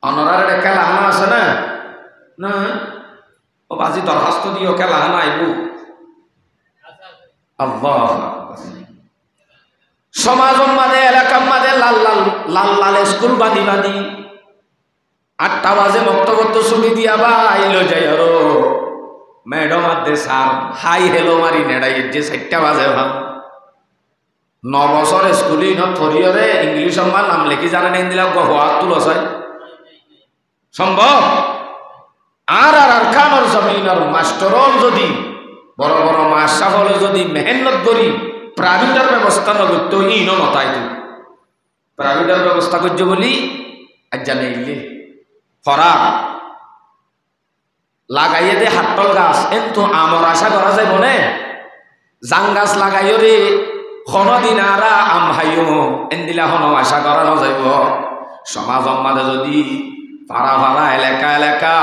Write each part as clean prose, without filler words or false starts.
অনরারে খেলাহানা আছে না না ও বাজি দরখাস্ত দিও খেলাহানা আইব আল্লাহ সমাজ মাঝে এলাকার মাঝে লাল লাল লাল লাল স্কুল বাঁধি বাঁধি 8টা বাজে মক্তবত ছুটি দিয়া বা আইলো যাই আরো ম্যাডাম আদে স্যার হাই হেলো মারি নেড়াই যে 4টা বাজে ভাব 9 বছর স্কুলে থরিয়রে ইংলিশ আমার নাম লেখি জানে নাই দিলাম হাত তুলো চাই সম্ভব আর খানোর জমিনের মাস্টরল যদি বড় বড় মাস্টার হলে যদি মেহনত করি প্রাইভেটের ব্যবস্থা নগত্য ইন নতাই প্রাইভেটের ব্যবস্থা করছে বলি আজ জানে ফরা লাগাইয়ে দে হাটল গাছ কিন্তু আমার আশা করা যায় বনে জাং গাছ লাগাইও রে কোনদিন আরা আম হাইও এন্দিলা হন আশা করা যাইব সমাজ মাঝে যদি পাড়া পাড়া এলাকা এলাকা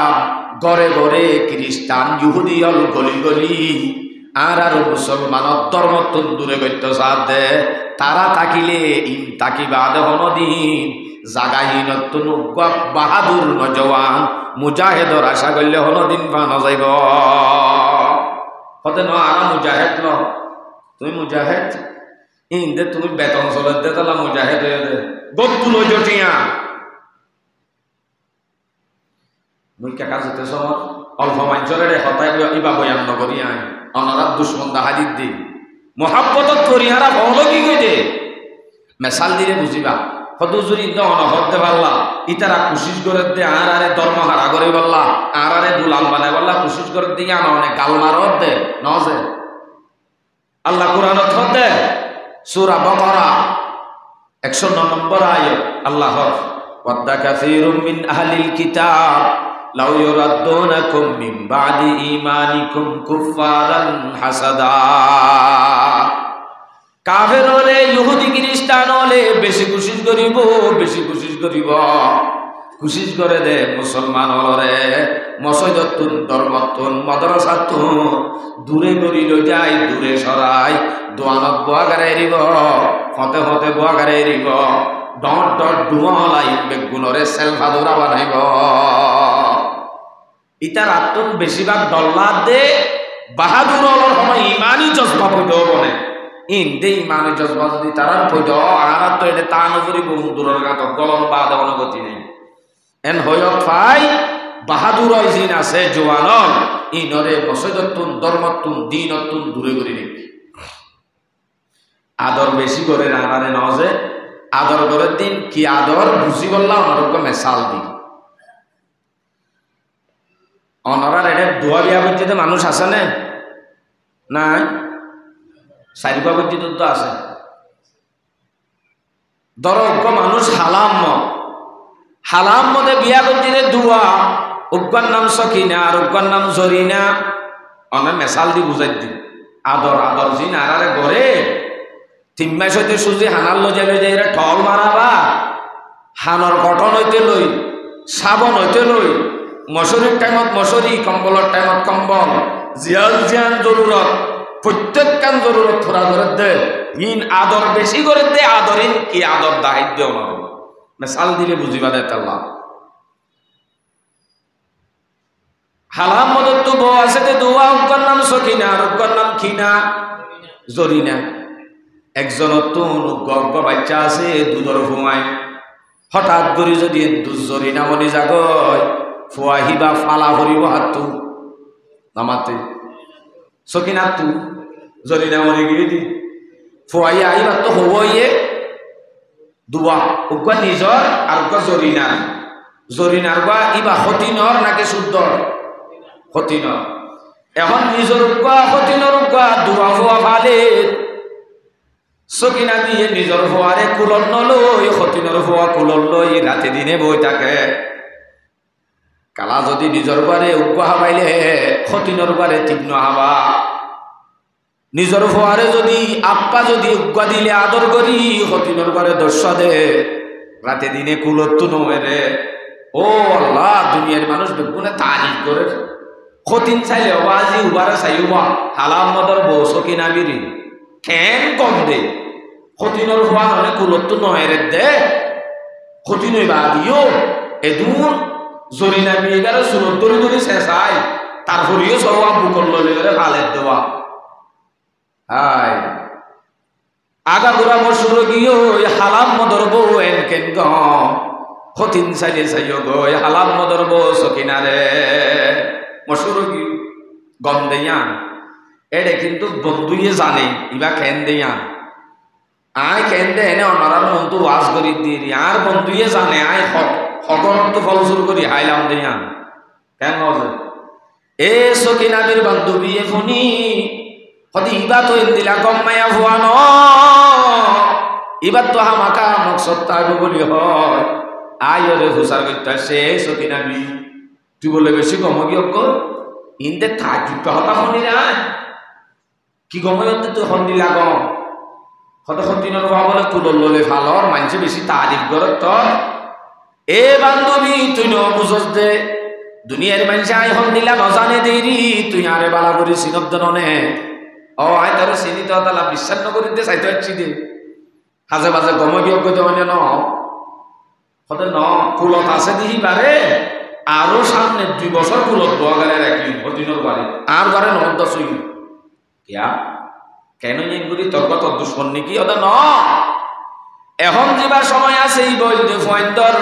গড়ে গড়ে খ্রিস্টান ইহুদি হল গলি গলি আর মুসলমানের ধর্ম দূরে গত্য সাথে তারা থাকিলে ইন তাকিবা হনদিন জাগাহীন বাহাদুর নজওয়ান মুজাহেদর আশা করলে হনদিন পানো যাইব হতে ন আর মুজাহেদ ন তুমি মুজাহেদ ইন্দে তুমি বেতন চলে দে তাহলে মুজাহেদ হয়ে দে গত্তুল জটিয়া মুই কাকা যেতে সময় অল্প মাঞ্চরে হতাই ইবা বয়ান নগরী আই অনরাত দুশ্মন দাহাদিত দি মহাব্বতত করিহারা বহল কি কইতে মেসাল দিলে বুঝিবা হদুজুরি অনহরতে পারলা ইতারা কোশিশ করে দে আর আরে ধর্মহারা করে বললা আর আরে গুলাম বানাই বললা কোশিশ করে দিয়ে আনা অনেক গালমারত দে নজে আল্লাহ কুরআনত দে সূরা বাকারা 109 নম্বর আয়াত আল্লাহর ওয়াদ্দা কাসীরুম মিন আহলিল কিতাব লাউ ইউরাদ্দুনাকুম মিন বাদি ঈমানিকুম কুফফারান হাসাদা কাফের হলে ইহুদি খ্রিস্টান হলে বেশি কোশিশ করিব কোশিশ করে দে মুসলমান হলরে মসজিদতুন ধর্মতুন মাদ্রাসাতুন দূরে গড়িল যায় দূরে সরাই দোয়ানত বুয়াগারে এরিব হতে হতে বুয়াগারে এরিব ডট ডট ডুয়ালাই বেগুনরে সেলফা দৌড়া বানাইব ইতার আত্মন বেশিরভাগ ডল্লার দে বাহাদুর হলর সময় ইমানই জজবা পৈদ বনে ইন্দে ইমানই জজবা যদি তারার পৈদ আর তো এটা টান করি বহু দূরের গাত গলম বা দেওয়ানো গতি নেই এন হয়ত ফাই বাহাদুর জিন আছে জোয়ানন ইনরে মসজিদতুন ধর্মতুন দ্বীনতুন দূরে করি নেই আদর বেশি করে রানারে নজে আদর করার দিন কি আদর বুঝি বললাম অনারোগ্য মেসাল দি অনরার এটা দোয়া বিয়া পর্যন্ত মানুষ আছে না নাই চারিপা পর্যন্ত তো আছে ধরো মানুষ হালাম মধ্যে বিয়া করতে দোয়া উগ্গার নাম সকিনা আর উগ্গার নাম জরিনা অনেক মেসাল দি বুঝাই দি আদর আদর জিন আরারে গড়ে 3 মাস হইতে সুজি হানার লজাবে যে এরা ঠল মারাবা হানর গঠন হইতে লই সাবন হইতে লই মশারির টাইমত মশারি কম্বলের টাইমত কম্বল জিয়ান জরুরত প্রত্যেক কান জরুরত থোড়া করে দে ইন আদর বেশি করে দে আদরিন কি আদর দাহিত দেও না মেসাল দিলে বুঝিবা দে তাল্লা হালাম মদত তো বউ আছে যে দোয়া উগ্গার নাম সকিনা আর উগ্গার নাম খিনা জরিনা একজনের তো গর্ব বাচ্চা আছে দুধর ফুমায় হঠাৎ করে যদি দুজরিনা মনি জাগয় ফুয়াহিবা ফালা ভরিব হাতু নামাতে সকিনা তু জরিনা মরি গিয়ে দি ফুয়াই আহিবা তো হব ইয়ে দুয়া উগ্গা নিজর আর উগ্গা জরিনার বা ইবা সতীনর নাকি শুদ্ধর সতীনর এখন নিজর উগ্গা সতীনর উগ্গা দুয়া ফুয়া ভালে সকিনা দিয়ে নিজর ফুয়ারে কুলন নলই সতীনর ফুয়া কুলন লই রাতে দিনে বই থাকে কালা যদি নিজর বারে উগ্গা হাবাইলে সতীনর বারে তীক্ষ্ণ হাবা নিজর ফুয়ারে যদি আপ্পা যদি উগ্গা দিলে আদর করি সতীনর বারে দর্শ দে রাতে দিনে কুলত্তু নমেরে ও আল্লাহ দুনিয়ার মানুষ বেগুনে তারিফ করে সতীন চাইলে আজি উবারে চাইবা হালাম মদর বউ সকিনা বিরি কেন কম দে সতীনর ফুয়া মানে কুলত্তু নমেরে দে সতীনই বা দিও এদুন জরিনা বিয়েগারে সুরত ধরে ধরে শেষাই তারপরেও সব আব্বু করলো ফালের দেওয়া হাই আগা গোড়া মশুর গিয়ে হালাম মদর বউ এন কেন গতিন চাইলে চাইও গই হালাম মদর বউ সকিনারে মশুর গি গম দেয়ান এডে কিন্তু বন্ধুয়ে জানে ইবা কেন দেয়ান আয় কেন দে এনে অনারার মন্তু ওয়াজ করি দিয়ে আর বন্ধুয়ে জানে আয় হকরত ফলসুর করি হাইলাম দেয়ান কেন হবে এ সকিনাবির বান্ধবী ফোনি হদি ইবা তো দিলা গম মায়া হওয়া ন ইবার তো হামাকা মকসদ তাইব বলি হয় আয় রে হুসার করতে সে সকিনাবি তুই বলে বেশি গমগিয়ক ইন্দে থাকি হতা শুনি না কি গময়তে তুই হন্দি লাগ হত সন্তিনের বলে কুদল ললে ভালর মানুষে বেশি তারিফ করে তোর এ বান্ধবী তুই ন বুঝস দে দুনিয়ার মানুষ আয় হন্দিলা নজানে দেরি তুই আরে বালা করি সিনব্দ নে ও আয় তোর চিনি তো তালা বিশ্বাস নকরিতে চাইতে হচ্ছি দে হাজে বাজে গমগিয়ক অন্য ন হতে ন কুলত আছে দিহি পারে আরো সামনে 2 বছর কুলত দোয়াগারে রাখি হদিনের বাড়ি আর বারে নদ সই কিয়া কেন এগুলি তর্ক তোর দুশ্মন নাকি ওটা ন এখন যাবার সময় আছে এই বলতে ফয়েন্দর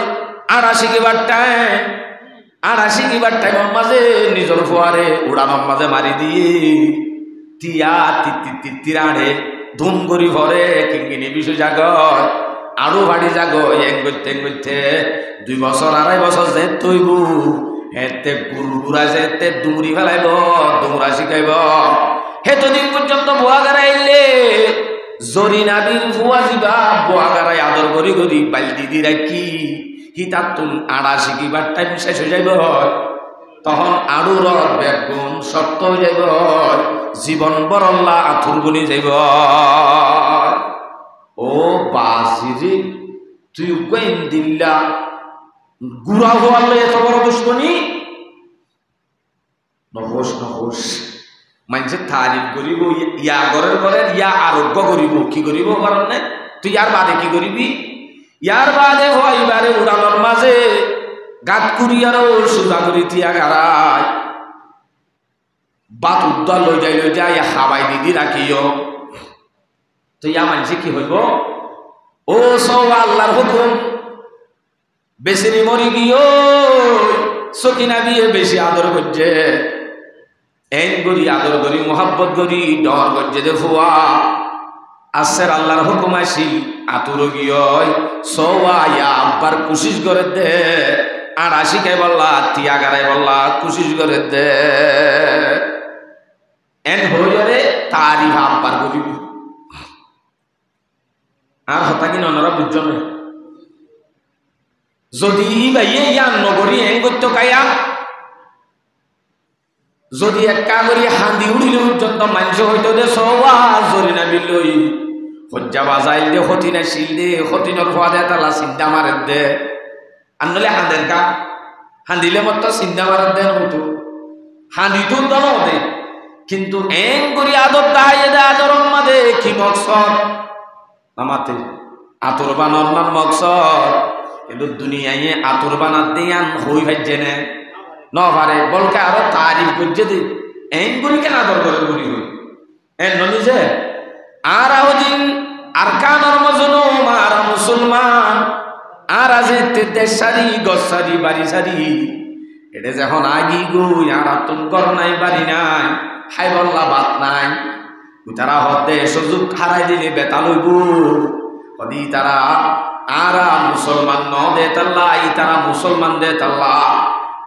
88 কিবার টাইম মাঝে নিজের ফোয়ারে উড়ানোর মাঝে মারি দিয়ে তিয়া তিরাড়ে ধুম করি ভরে কিঙ্গিনি বিশু জাগ আরো বাড়ি জাগ এং করতে 2 বছর 2.5 বছর যে তৈব হেতে গুড়া যেতে দুমুরি ফেলাইব দুমুরা শিখাইব হেতদিন পর্যন্ত বোয়াগারা আইলে জরিনাবির ফুয়া যাবা বোয়াগারায় আদর করি করি বালতি দি রাখি হিতাতুন 88 কিবার টাইম শেষ হয়ে যাইব তখন আরো রদ বেগুন সত্য হয়ে যাইব জীবন বরল্লা আথুর বনি যাইব ও বাজিরে তুই কইন দিল্লা গুড়া হওয়ালে এত বড় দুশ্মনী নহস মানুষের তারিফ করিব ইয়া ঘরের ইয়া আরোগ্য করিব কি করিব কারণে তুই ইয়ার বাদে কি করিবি ইয়ার বাদে হইবারে উড়ানোর মাঝে গাত কুড়িয়ারও সোজা করি তিয়া গারায় বাত উদ্দার লই যাই হাবাই দিদি রাখিও তো ইয়া মানুষে কি হইব ও সব আল্লাহর হুকুম বেশি মরি গিয়ে সকিনা বিয়ে বেশি আদর করছে এন করি আদর করি মোহাব্বত করি ডর করছে দে ফুয়া আসের আল্লাহর হুকুম আসি আতুর গিয়ে সওয়া ইয়া আব্বার কোশিশ করে দে 88 কে বললা তিয়া গারাই বললা কোশিশ করে দে এন হইরে তারি আব্বার করিবি আর হতা কি ননরা বুঝছো না যদি ভাইয়ে ইয়ান নগরী এন করতো কায়া যদি একা করি হান্দি উড়িলে পর্যন্ত মানুষ হইতো দে সওয়া জরিনা বিলই হজ্জা বাজাইল দে হতিনা শিল দে হতিনর ফোয়া দে তালা চিন্তা মারে দে আনলে হাঁদের কা হাঁদিলে মত চিন্তা মারে দে হতো হাঁদিতো তো দে কিন্তু এন করি আদর দাহাইয়ে দে আদর মাদে কি মকসদ আমাতে আতর বানার নাম মকসদ কিন্তু দুনিয়ায় আতর বানার দিয়ান হই ভাইজে নে ন পারে বলকে আরো তারিফ করছে দে এন করি কেন আদর করে বলি হই এন নলি যে আর আহদিন আর কানর মজনু মারা মুসলমান আর আজে দেশারি গসারি বাড়ি সারি এটা যখন আগি গই আর আতন কর নাই বাড়ি নাই হাই বল্লা বাত নাই তারা হতে সুযোগ হারাই দিলে বেতা লইব কদি তারা আরা মুসলমান ন দে তাল্লা ই তারা মুসলমান দে তাল্লা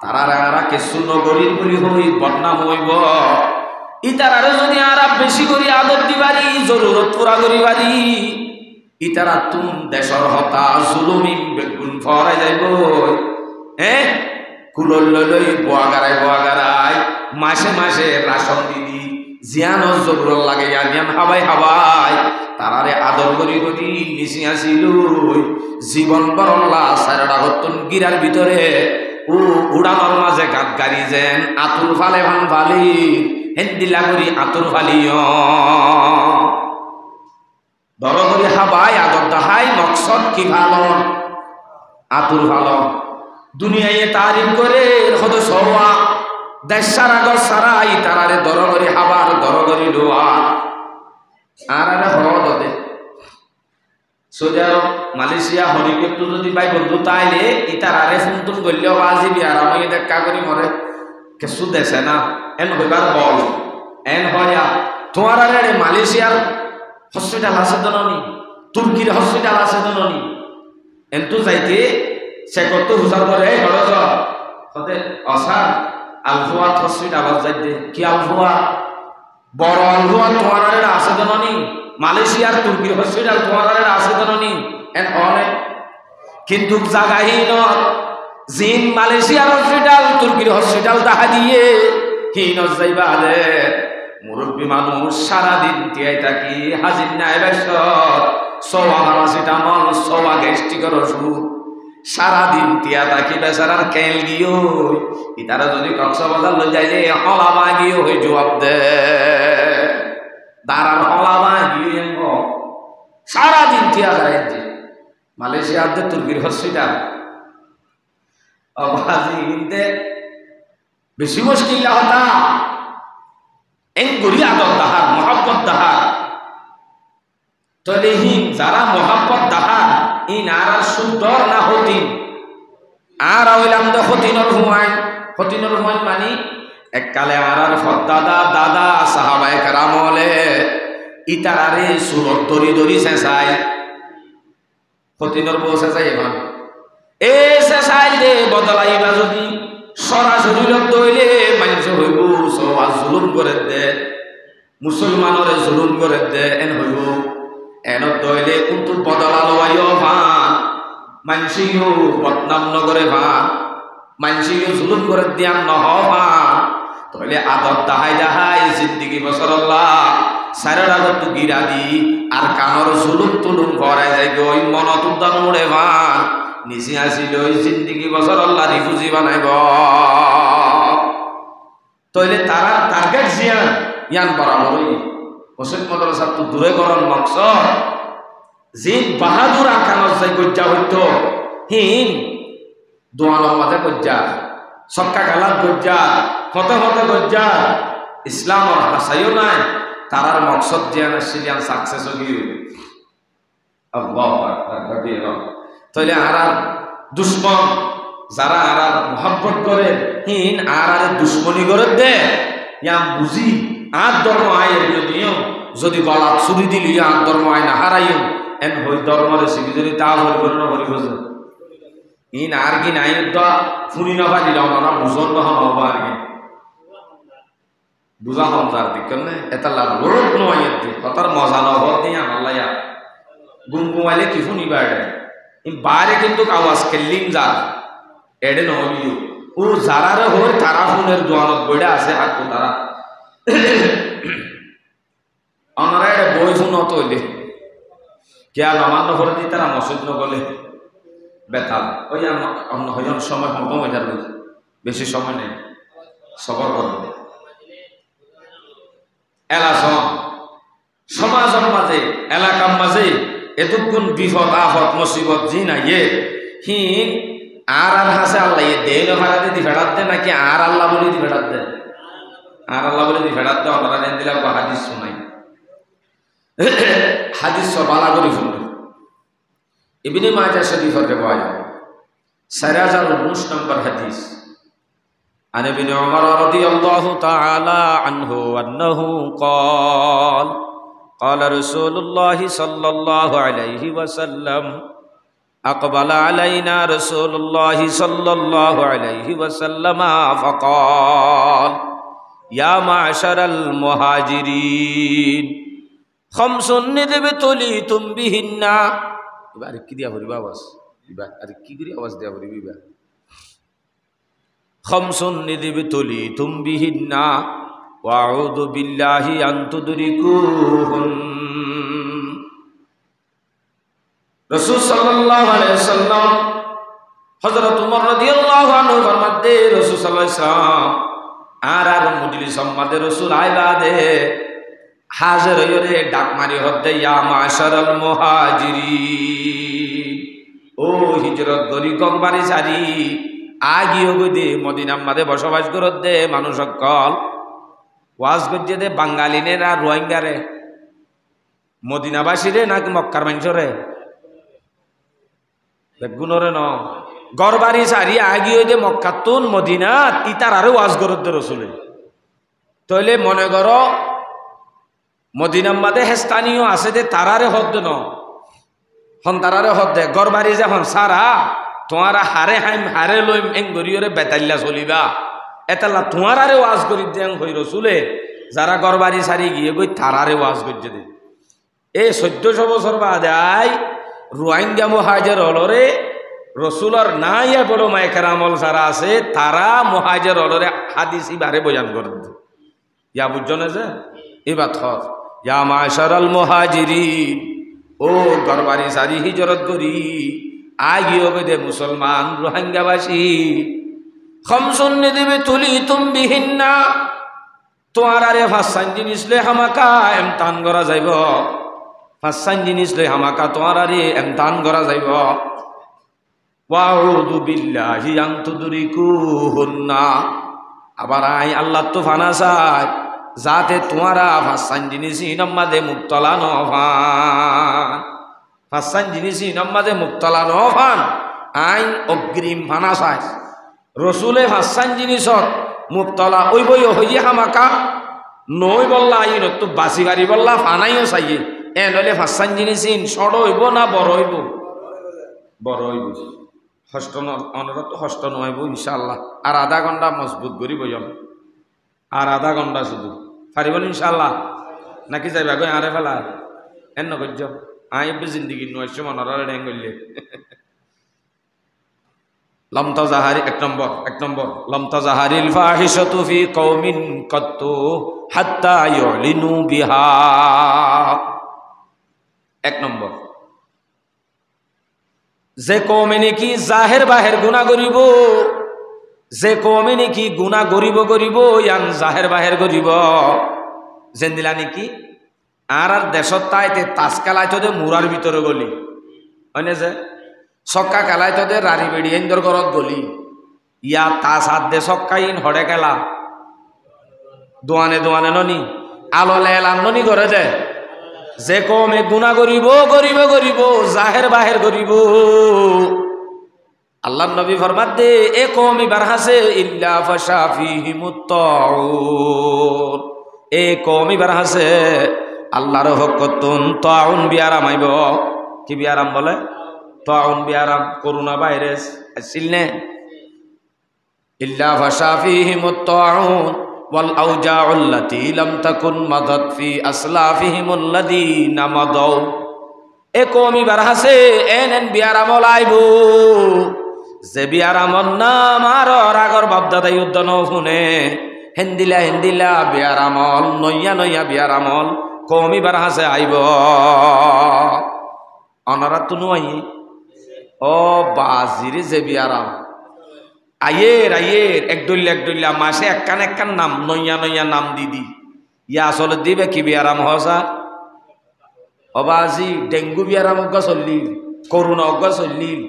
তারা কিছু নগরীর বলি হই বদনাম হইব ইতারারে যদি আরা বেশি করি আদর দিবারি জরুরত পুরা করিবারি ইতারা তুম দেশর হতা জুলুমি বেগুন ফরাই যাইব হ্যাঁ কুলল লই বোয়াগারায় মাসে মাসে রাশন দিদি জিয়ান জরুরত লাগে ইয়ান হাবাই তারারে আদর করি নিচি আসিল জীবন বরল্লা সারাটা হতন গিরার ভিতরে ও উড়ানোর মাঝে গাত গাড়ি যেন আতুর ফালে ভান ফালি হেন্দিলা করি আতুর ফালিও ধর করি হাবাই আদর দাহাই মকসদ কি ভালো আতুর ভালো দুনিয়ায় তারিফ করে হদ সওয়া দেশ সারা গর সারা ই তারারে দরগরি হাবার দরগরি লোয়া আর আরে হদ দে সৌদি আরব মালয়েশিয়া হরিকেতু যদি ভাই বন্ধু তাইলে ই তারারে ফুনতুন গল্লেও বাজি বিয়ারামে দেখা করি মরে কিছু দেশে না এন হইবার বল এন হয়া তোমার আরে মালয়েশিয়ার হসপিটাল আছে জননী তুর্কির হসপিটাল আছে জননী এন্তু যাইতে সে কত হুজার করে এই হড়জ হতে অসার আলফুয়াত হসপিটাল যাইতে কি আলফুয়া বড় আলফুয়া তোমার আরে আছে জননী মালয়েশিয়ার তুর্কির হসপিটাল তোমার আরে আছে জননী এন অনেক কিন্তু জাগাহীন জিন মালয়েশিয়ার হসপিটাল তুর্কির হসপিটাল দেখা দিয়ে হীন যাইবা দে মুরব্বী মানুষ সারাদিন তিয়াই থাকি হাজির নাই বেশত সোয়া প্যারাসিটামল সোয়া গ্যাস্ট্রিকের ওষুধ সারাদিন তিয়া থাকি বেচারার কেল গিয়ে ইতারা যদি কক্সবাজার লই যাইলে হলাবা গিয়ে হয়ে জবাব দে দাঁড়ার হলাবা গিয়ে সারাদিন তিয়া যায় মালয়েশিয়ার যে তুর্কির হসপিটাল বেশি মুশকিল হতা এঙ্গুরি আদর দাহার মোহাব্বত দাহার তলে হিন যারা মোহাব্বত দাহার ইন আর সুন্দর না হতিন আর হইলাম তো হতিনর হুমায়ুন মানি এককালে আর দাদা দাদা সাহাবায়ে কেরাম হলে ইতারারে সুরত দরি দরি শেষাই হতিনর বউ শেষাই এবার এ শেষাই দে বদলাইবা যদি সরাসরি রক্ত হইলে মানুষ হইব সবা জুলুম করে দে মুসলমানরে জুলুম করে দে এন হইব এনত হইলে কিন্তু বদলালো আইও ভান মানসিও বদনাম নগরে ভান মানসিও জুলুম করে দিয়ান নহ ভান তাহলে আদব দাহাই জিন্দিগি বছরল্লাহ সারের আগত গিরা দি আর কানর জুলুম তুলুম ভরাই যায় গই মনত উদ্যান মুড়ে ভান নিচে আসিল ওই জিন্দিগি বছর আল্লাহ রিফুজি বানাইব তইলে তারা টার্গেট জিয়ান ইয়ান বরাবরই হোসেন মাদ্রাসা তো দূরে করন মকসদ জিন বাহাদুর আকানত যাই গজ্জা হইত হিন দোয়ানোর মাঝে গজ্জা সক্কা গালাত গজ্জা হতে হতে গজ্জা ইসলামর হাসাইও নাই তারার মকসদ জিয়ান আসিলিয়ান সাকসেস হই আল্লাহু আকবার তাহলে আর দুশ্মন যারা আর মহব্বত করে হিন আর দুশ্মনী করে দে ইয়াম বুঝি আর ধর্ম আয়ের যদিও যদি গলা ছুরি দিলি আর ধর্ম আয় না হারাইও এন হই ধর্মরে শিখি যদি তা হরিব না হরিব ইন আর কি নাই ফুনি না পারি না বুঝন নহন হব আর কি বুঝা হম যার দিক না এটা লাভ রোড নয় কথার মজা নহ দিয়া আল্লাহ গুমগুমাইলে কি ফুনিবা এটা বারে কিন্তু আওয়াজ কেলিং যার এডে নলিও ও যারারে হয় তারা ফোনের দোয়ানত বইটা আছে আর তো তারা আমরা এটা বই ফোন অত হইলে কে আর আমার নগরে দি তারা মসজিদ নগলে বেতাল ওই অন্য হইন সময় কম হয়ে যাবে বেশি সময় নেই সবর করবে এলাসন সমাজের মাঝে এলাকার মাঝে এতক্ষণ বিপদ আফত মুসিবত জি না ইয়ে হিন আর হাসে আল্লাহ ইয়ে দেন ভাড়া দিয়ে ফেরাত দে নাকি আর আল্লাহ বলে দি ফেরাত দে আর আল্লাহ বলে দি ফেরাত দে আমরা দেন দিলাম হাদিস শোনাই হাদিস সবালা করে শুনবে ইবনে মাজাহ শরীফের রিওয়ায়াত 4019 নম্বর হাদিস عن ابن عمر رضي الله تعالى عنه أنه قال قال رسول الله صلى الله عليه وسلم أقبل علينا رسول الله صلى الله عليه وسلم فقال يا معشر المهاجرين خمس ابتليتم بهن এবার কি দিয়া ভরিবা আওয়াজ এবার আর কি করি আওয়াজ দিয়া ভরিবি এবার خمس ابتليتم بهن وأعوذ بالله أن تدركوهن رسول صلى الله عليه وسلم হযরত উমর রাদিয়াল্লাহু আনহু ফরমাতে রাসূল সাল্লাল্লাহু আলাইহি ওয়াসাল্লাম আর মজলিস সম্মাদে রাসূল আইলা দে হাজির হইরে ডাক মারি হতে ইয়া মাশারাল মুহাজিরিন ও হিজরত গরি গংবারি সারি আগিও গই দে মদিনার মাঝে বসবাস করত দে মানুষ সকল ওয়াজ করছে দে বাঙালিনের আর রোহিঙ্গারে মদিনাবাসীরে নাকি মক্কার মানুষরে বেগুনরে ন গড়বাড়ি সারি আগিও দে মক্কাতুন মদিনা ইতার আরো ওয়াজ করত দে রসুলে তইলে মনে করো মদিনার মাঝে স্থানীয় আছে দে তারারে হদ ন হন তারারে হদ দে গড়বাড়ি যে হন সারা তোমারা হারে হাইম হারে লইম এং গরিয়রে বেতাল্লা চলিবা এতাল্লা তোমারারে ওয়াজ করি দেন হই রসুলে যারা গড়বাড়ি সারি গিয়ে গই তারারে ওয়াজ করছে দে এই 1400 বছর বাদায় রোহিঙ্গা মুহাজির হলরে রসুলর নাই বড় মাইকের আমল যারা আছে তারা মুহাজির হলরে হাদিস ইবারে বয়ান করে দে ইয়া বুঝছো না যে এবার থর ইয়া মাশারাল মুহাজিরিন ও গড়বাড়ি সারি হিজরত করি আগিও দে মুসলমান রোহিঙ্গাবাসী খমসুন দিবে তুলি তুম বিহিন্না তোমার আরে ফাঁসান জিনিস লে হামাকা এমতান করা যাইব ফাঁসান জিনিস লে হামাকা তোমার আরে এমতান করা যাইব ওয়াউযু বিল্লাহি আন তুদরিকুহুন্না আবার আই আল্লাহ তো ফানা চাই যাতে তোমারা ফাঁসান জিনিস ইনম্মাদে মুক্তলা নফান ফাঁসান জিনিস ইনম্মাদে মুক্তলা নফান আইন অগ্রিম ফানা চাই রসুলে ফাঁসান জিনিসত মুক্তলা ওই বই হইয়ে হামাকা নই বললা আইন তো বাসি বাড়ি বললা ফানাইও চাইয়ে এ নইলে ফাঁসান জিনিস সড় হইব না বড় হইব বড় হইব হস্ত অনরত হস্ত নইব ইনশাআল্লাহ আর আধা ঘন্টা মজবুত করিব আর আধা ঘন্টা শুধু পারিব ইনশাআল্লাহ নাকি যাইবা গই আরে ফেলা এন নগর্য আইব জিন্দগি নয়শ মনরারে ড্যাং গইলে লম তাজাহারি এক নম্বর লম তাজাহারিল ফাহিশাতু ফি কওমিন কাত্তু হাত্তা ইউলিনু বিহা এক নম্বর যে কওমে নাকি জাহের বাহের গুনাহ করিব যে কওমে নাকি গুনাহ করিব ইয়ান জাহের বাহের করিব জেন্দিলা নাকি আর দেশত তাইতে তাস খেলাইতো দে মুরার ভিতরে গলি হয়নে যে ছক্কা খেলাইতো দে রাড়ি বেড়ি এন্দর ঘরত গলি ইয়া তাস হাত দে ছক্কাইন হড়ে খেলা দোয়ানে দোয়ানে ননি আলো লেলান ননি করে দে যে কমে গুনাহ করিব জাহের বাহের করিব আল্লাহর নবী ফরমাত দে এ কওম ইবার হাসে ইল্লা ফাশাফিহিমুত তাউন এ কওম ইবার হাসে আল্লাহর হুকুমতুন তাউন বিয়ারাম আইব কি বিয়ারাম বলে তাউন বিয়ারাম করোনা ভাইরাস আসিল নে ইল্লা ফাশাফিহিমুত তাউন ওয়াল আউজাউল্লাতী লাম তাকুন মাদাত ফি আসলাফিহিমুল লাযীনা মাদাউ এ কওম ইবার হাসে এন বিয়ারাম লাইব যে বিয়ারামর নাম আর আগর বাপদাদাই উদ্যান শুনে হেন্দিলা বিয়ারামল নইয়া বিয়ারামল কওম ইবার হাসে আইব অনারা তুনু আই ও বাজিরে যে বিয়ারাম আয়ের এক দল্লা মাসে একখান নাম নইয়া নাম দিদি ইয়া আসলে দিবে কি বিয়ারাম হসা অবাজি ডেঙ্গু বিয়ারাম অজ্ঞা চল্লিল করোনা অজ্ঞা চল্লিল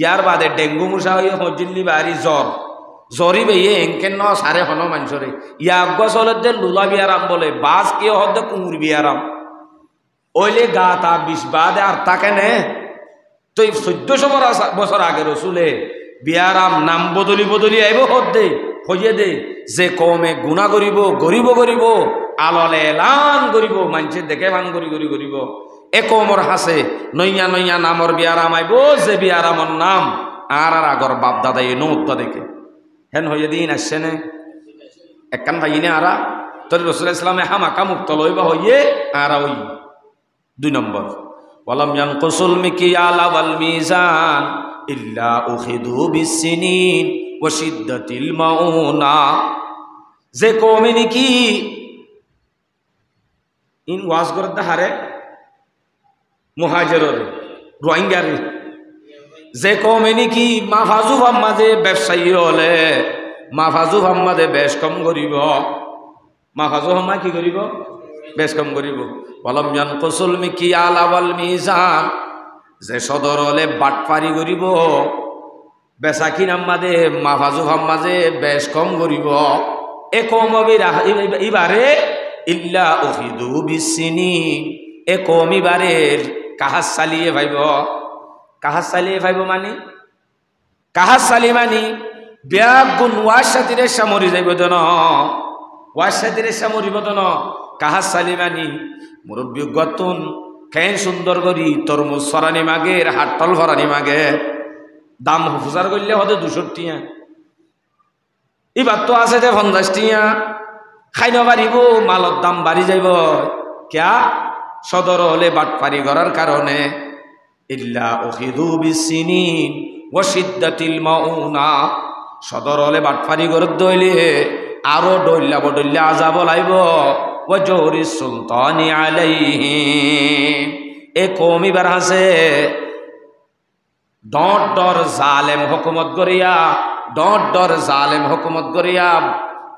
ইয়ার বাদে ডেঙ্গু মশা হয়ে হজিল্লি বাড়ি জ্বরি বেয়ে এনকেন ন সারে হন মানুষরে ইয়া অজ্ঞা চলত দে লুলা বিয়ারাম বলে বাস কে হদ কুমুর বিয়ারাম ওইলে গা তা বিষ বাদে আর তাকে নে তো 1400 বছর আগে রসুলে বিয়ারাম নাম বদলি আইব হদ্দে হইয়ে দে যে কমে গুণা করিব আললে এলান করিব মানুষে দেখে ভান করিব এ কমর হাসে নইয়া নামর বিয়ারাম আইব যে বিয়ারামর নাম আর আগর বাপ দাদাই নৌত্তা দেখে হেন হইয়ে দিন আসছে নে একখান ভাইনে আরা তোর রসুল ইসলামে হামাকা মুক্ত লইবা হইয়ে আরা ওই 2 নম্বর ওয়ালাম ইয়ানকুসুল মিকিয়াল ওয়াল মিজান ইল্লা উখিদু বিসসিনিন ওয়া শিদ্দাতিল মাউনা যে কওমে নাকি ইন ওয়াজ করতে হারে মুহাজিররে রোহিঙ্গারে যে কওমে নাকি মাফাজু হাম্মাদে ব্যবসায়ী হলে মাফাজু হাম্মাদে বেশ কম করিব মাফাজু হাম্মা কি করিব বেশ কম করিব ওয়ালাম ইয়ানকুসুল মিকিয়াল ওয়াল মিজান যে সদর হলে বাটপারি করিব বেচা কিনার মাঝে মাফাজুফার মাঝে বেশ কম করিব এ কম ইবারে ইল্লা উখিদু বিসিনি এ কম ইবারের কাহাজ চালিয়ে ভাইব কাহাজ চালিয়ে ভাইব মানে কাহাজ চালি মানি ব্যাগ গুণ ওয়ার সাথীরে সামরি যাইব দন ওয়ার সাথীরে সামরিব দন কাহাজ চালি মানি মুরব্বী গতুন খেন সুন্দর করি তরমুজ সরানি মাগের হাটতল ভরানি মাগে দাম হুজার করলে হতে 200 টিয়া এবার তো আছে যে 50 টিয়া খাইন বাড়িব মালত দাম বাড়ি যাইব ক্যা সদর হলে বাটপারি করার কারণে ইল্লা উখিদু বিসিনিন ওয়াশিদ্দাতিল মাউনা সদর হলে বাটপারি করে দইলে আরো ডইল্লা বডইল্লা আযাব লাইব ওয়া জওরি সুলতানি আলাইহি এ কওমি বার আছে ডট ডর জালেম হুকুমত করিয়া ডট ডর জালেম হুকুমত করিয়া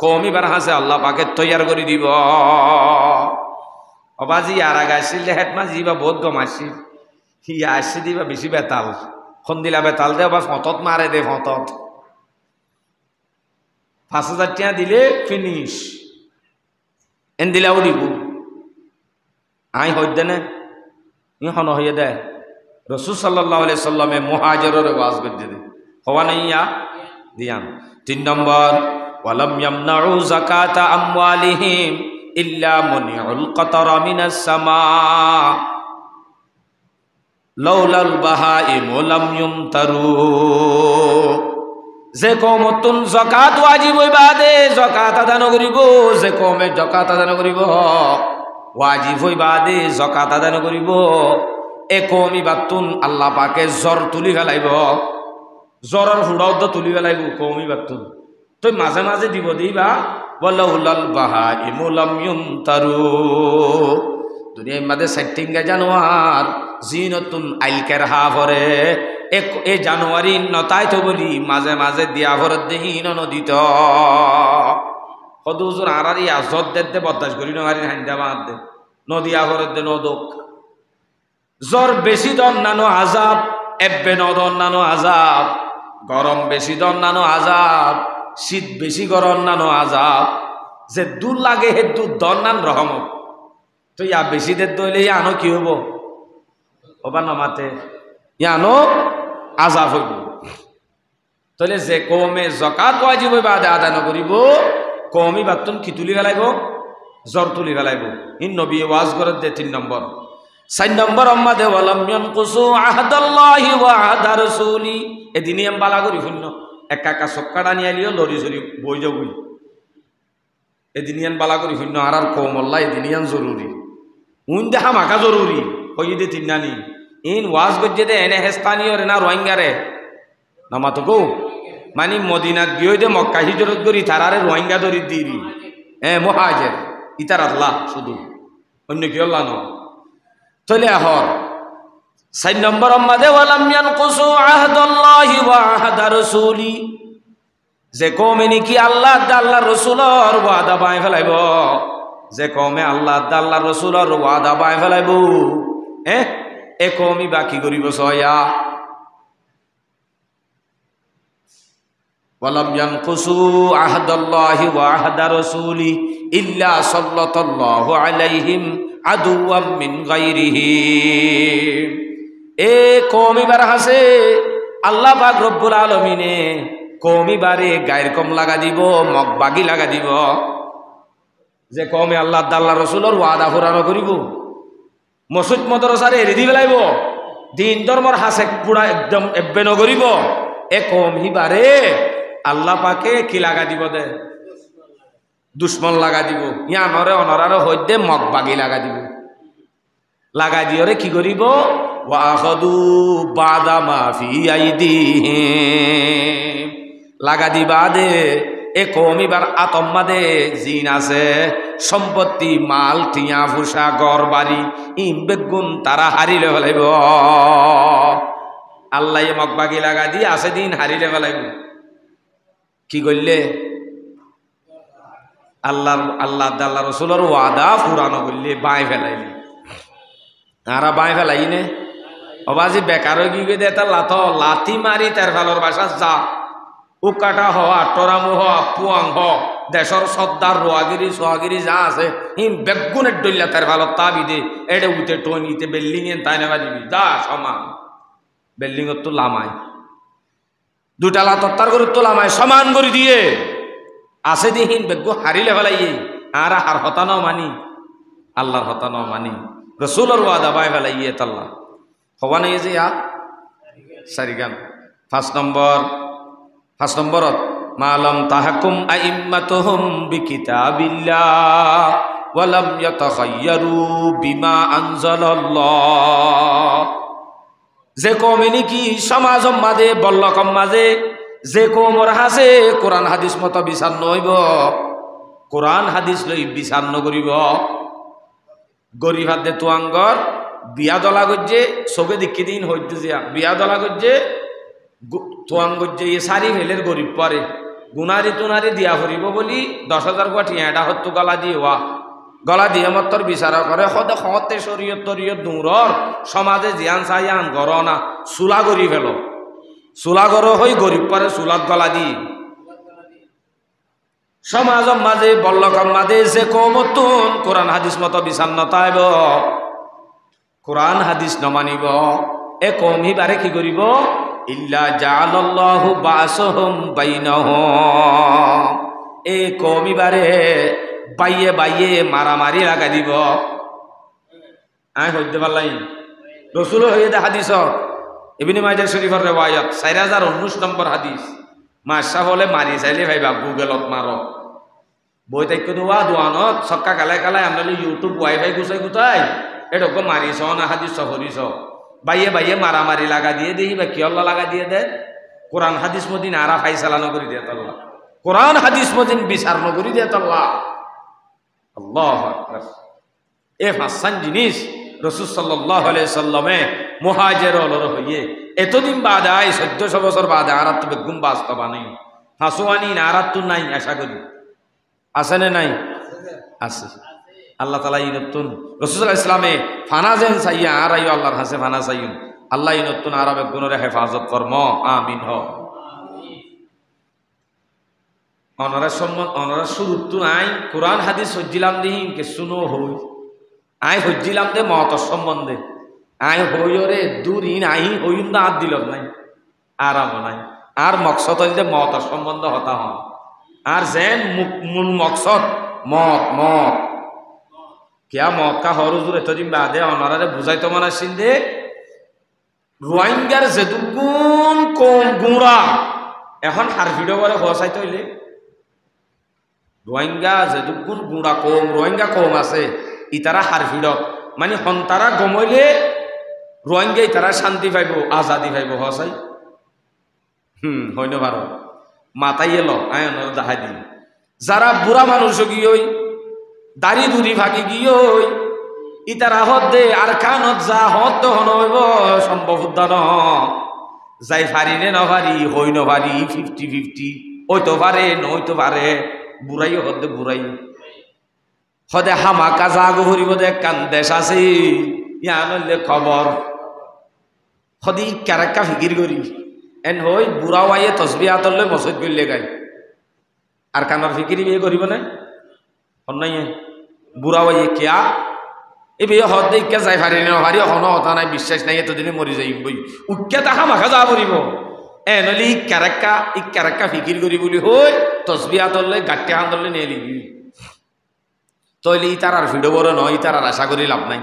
কওমি বার আছে আল্লাহ পাকে তৈয়ার করে দিব অবাজি আর আগে আসলে হেডমাজি বা বহুত গমাসি হি আসি দিবা বেশি বেতাল খন দিলা বেতাল দে বা ফতত মারে দে ফতত 5000 টাকা দিলে ফিনিশ এন দিলাও দিব আই হইতে না ই হন হইয়া দে রাসূল সাল্লাল্লাহু আলাইহি সাল্লামে মুহাজিরের ওয়াজ করতে দে হওয়া নাইয়া দিয়ান 3 নম্বর ওয়ালাম ইয়ামনাউ যাকাতা আমওয়ালিহিম ইল্লা মুনিউল কাতারা মিনাস সামা লাউলাল বাহাইম লাম ইউমতারু যে কওমতুন যাকাত ওয়াজিব হইবা দে যাকাত আদান করিব যে কওমে যাকাত আদান করিব ওয়াজিব হইবা দে যাকাত আদান করিব এ কওমি বাতুন আল্লাহ পাকে জ্বর তুলি ফেলাইব জ্বরের হুড়াও তো তুলি ফেলাইব কওমি বাতুন তুই মাঝে মাঝে দিব দিবা ওয়ালাউলাল বাহাইম লাম ইউমতারু দুনিয়ার মাঝে সেটিংগা জানোয়ার জিনতুন আইলকের হা ভরে এ জানুয়ারি নতাই তো বলি মাঝে মাঝে দিয়া ভরত দেহীন নদীত সদুজুর আরারি আজত দে বদাস করি নারি হাইন্দাবাদ দে নদী আভরত দে নদক জ্বর বেশি দন নানো আজাব এব্বে নদন নানো আজাব গরম বেশি দন নানো আজাব শীত বেশি গরম নানো আজাব যে দূর লাগে হে দূর দন নান রহমত তো ইয়া বেশি দের দইলে আনো কি হবো ওবা নমাতে ইয়ানো আজাব হইব তাহলে যে কওমে যাকাত ওয়াজিব হইবা আদায় নকরিব কওমি বাতুন কি তুলি ফেলাইব জ্বর তুলি ফেলাইব ইন নবী ওয়াজ করে দে 3 নম্বর 4 নম্বর আম্মাদে ওয়ালাম ইয়ানকুসু আহদাল্লাহি ওয়া আহদা রাসূলি এদিনই আম বালা করি শূন্য একা একা সক্কাটা নিয়ে আলিও লরি সরি বই যাবই এদিনিয়ান বালা করি শূন্য আর কওমল্লা এদিনিয়ান জরুরি উন দেখা মাকা জরুরি হই দে তিনানি ইন ওয়াজ গজ্জে দে এনে হেস্তানীয় রে না রোহিঙ্গারে নামাতো গো মানে মদিনাত গিয়ে দে মক্কা হিজরত করি তারারে রোহিঙ্গা ধরি দিরি মুহাজির ইতার আল্লাহ শুধু অন্য কি আল্লাহ ন চলে আহর 4 নম্বর আম্মাদে ওয়ালাম ইয়ানকুসু আহদাল্লাহি ওয়া আহদা রাসূলি যে কওমে নাকি আল্লাহ আল্লাহ রাসূলের ওয়াদা বাই ফেলাইব যে কওমে আল্লাহ আল্লাহ রাসূলের ওয়াদা বাই ফেলাইব এ কওমি বাকি করিব সয়া ওয়ালাম ইয়ানকুসু আহদাল্লাহি ওয়া আহদা রাসূলি ইল্লা সাল্লাল্লাহু আলাইহিম আদুওয়াম মিন গায়রিহি এ কওমি বার হাসে আল্লাহ পাক রব্বুল আলামিনে কওমি বারে গায়ের কম লাগা দিব মগ বাগি লাগা দিব যে কওমে আল্লাহ আল্লাহ রাসূলের ওয়াদা পুরানো করিব মসজিদ মাদ্রাসারে এড়ি ফেলাইব দিন ধর্মর হাসে পুরা একদম এব্বে নগরিব এ কওমি বারে আল্লাহ পাকে কি লাগা দিব দে দুশ্মন লাগা দিব ইয়ানরে অনরারে হইতে মগ বাগি লাগা দিব লাগা দিয়রে কি করিব ওয়া আখাদু বাদা মা ফি আইদিহিম লাগা দিবা দে এ কওমিবার আতম্মা দে জিন আছে সম্পত্তি মাল টিয়া ফুসা ঘর বাড়ি ইম বেগুন তারা হারিলে ফেলাইব আল্লাহ মগ বাগি লাগা দি আছে দিন হারিলে ফেলাইব কি করলে আল্লাহ আল্লাহ আল্লাহ রাসূলের ওয়াদা পুরানো করলে বাই ফেলাইলে আরা বাই ফেলাই নে অবাজি বেকার গিয়ে দে তার লাথি মারি তার ভালোর বাসা যা উকাটা হওয়া টরামু হওয়া পুয়াং হ দেশর সর্দার রোয়াগিরি সোহাগিরি যা আছে হিম বেগুনের ডইলা তার ভালো তাবি দে এটা উঠে টনিতে বিল্ডিং এ তাই নেবা দিবি যা সমান বিল্ডিং তো লামাই দুটা লাতার করে তো লামাই সমান করে দিয়ে আছে দিহীন বেগ্য হারিলে ফেলাইয়ে আর হার হতানো মানি আল্লাহর হতানো মানি রসুলের ওয়াদা বাই ফেলাইয়ে তাল্লা হবা নাই যে সারিগান 5 নম্বরত মালাম তাহকুম আইম্মাতুহুম বিকিতাবিল্লাহ ওয়া লাম ইয়াতাখায়্যারু বিমা আনজালাল্লাহ যে কমে নাকি সমাজ মাঝে বল্লকম মাঝে যে কমর হাসে কোরআন হাদিস মতো বিচার নইব কোরআন হাদিস লই বিচার নকরিব গরিব হাতে তুয়াঙ্গর বিয়া দলা গজ্জে চোখে দেখি দিন হইতে যা বিয়া দলা গজ্জে তোয়াং গজ্জে এ সারি ফেলের গরিব পরে গুনারি টুনারি দিয়া ফুরিব বলি 10,000 কোটি এটা হত্যু গলা দিয়ে গলা দিয়ে মত্তর বিচার করে সদে সতে শরীয়ত তরিয়ত দূরর সমাজে জিয়ান চাইয়ান গর না চুলা গরি ফেল চুলা গর হই গরিব পরে চুলাত গলা দি সমাজের মাঝে বল্লকম মাঝে যে কমতুন কোরআন হাদিস মতো বিচার নতাইব কোরআন হাদিস নমানিব এ কম হিবারে কি করিব ইল্লা জাআলাল্লাহু বাসহুম বাইনাহুম এ কম হিবারে বাইয়ে বাইয়ে মারামারি লাগা দিব আই হইতে পারলাই রসুল হয়ে দে হাদিস ইবনে মাজাহ শরীফের রিওয়ায়াত 4019 নম্বর হাদিস মাশা হলে মারি চাইলে ভাইবা গুগলত মারো বই তাইকে দোয়া দোয়ানত সক্কা কালাই কালাই আমরা ইউটিউব ওয়াইফাই গুছাই গুতাই এটুকু মারিস না হাদিস সফরিস বাইয়ে বাইয়ে মারামারি লাগা দিয়ে দেখি বা কি আল্লাহ লাগা দিয়ে দে কোরআন হাদিস মদিন আরা ফাইসালা নকরি দিয়ে তাল্লাহ কোরআন হাদিস মদিন বিচার নকরি দিয়ে তাল্লাহ আল্লাহু আকবার এ ফাসান জিনিস রাসূল সাল্লাল্লাহু আলাইহি সাল্লামে মুহাজির হলর হইয়ে এতদিন বাদ আই 1400 বছর বাদে আর তো বেগুম বাস্তব নাই হাসুয়ানি নারাত তো নাই আশা করি আছে না নাই আছে আল্লাহ তাআলা ইনতুন রাসূল সাল্লাল্লাহু আলাইহি সাল্লামে ফানা যেন চাইয়া আর আইও আল্লাহর কাছে ফানা চাইুন আল্লাহ ইনতুন আরবে গুণের হেফাজত ফরম আমিন হ অনরা সম্মান অনরা শুরুতু নাই কোরআন হাদিস হজ্জিলাম দিহিন কে শুনো হই আই হজ্জিলাম দে মত সম্বন্ধে আই হইরে দূরিন আই হইন না দিল নাই আরাম নাই আর মকসদ হইতে মত সম্বন্ধ হতা হন আর যেন মূল মকসদ মত মত কিয়া মত কা হরুজুর এতদিন বাদে অনারারে বুঝাই তো মনে সিন্দে রোহিঙ্গার যেটুকুন কম গুঁড়া এখন হার ভিডিও করে হসাই তৈলে রোহিঙ্গা যেটুকুন গুঁড়া কম রোহিঙ্গা কম আছে ইতারা হার ভিড়ত মানে সন্তারা গমইলে রোহিঙ্গা ইতারা শান্তি পাইব আজাদি পাইব হসাই হইন ভারত মাতাই এলো আয়নর দাহাই দিন যারা বুড়া মানুষ গিয়ে দাড়ি দুড়ি ভাগি গিয়ে ইতারা হত দে আর কানত যা হত তো হনব সম্ভব উদ্যান যাই ফারি নে নভারি হই নভারি 50-50 ওই তো পারে নই তো পারে বুড়াই হত দে বুড়াই হদে হামাকা জাগো হরিব দে কান দেশ আছে ইয়ানলে খবর হদি ক্যারাক্কা ফিকির করি এন হই বুড়া ওয়াইয়ে তসবিহ আতলে মসজিদ গইলে গাই আর কানার ফিকিরি বিয়ে করিব না নাই বুড়া ওয়াইয়ে কিয়া এ বিয়ে হদ দে ইকা যাই ফারি না হারি হন হতা নাই বিশ্বাস নাই এতদিনে মরি যাই বই উক্কা তাহা মাখা যা পড়িব এনলি ক্যারাক্কা ফিকির করি বলি হই তসবিহ আতলে গাট্টি আন্দলে নিয়ে লিবি তইলে ইতার আর ভিডিও বড় নয় ইতার আর আশা করি লাভ নাই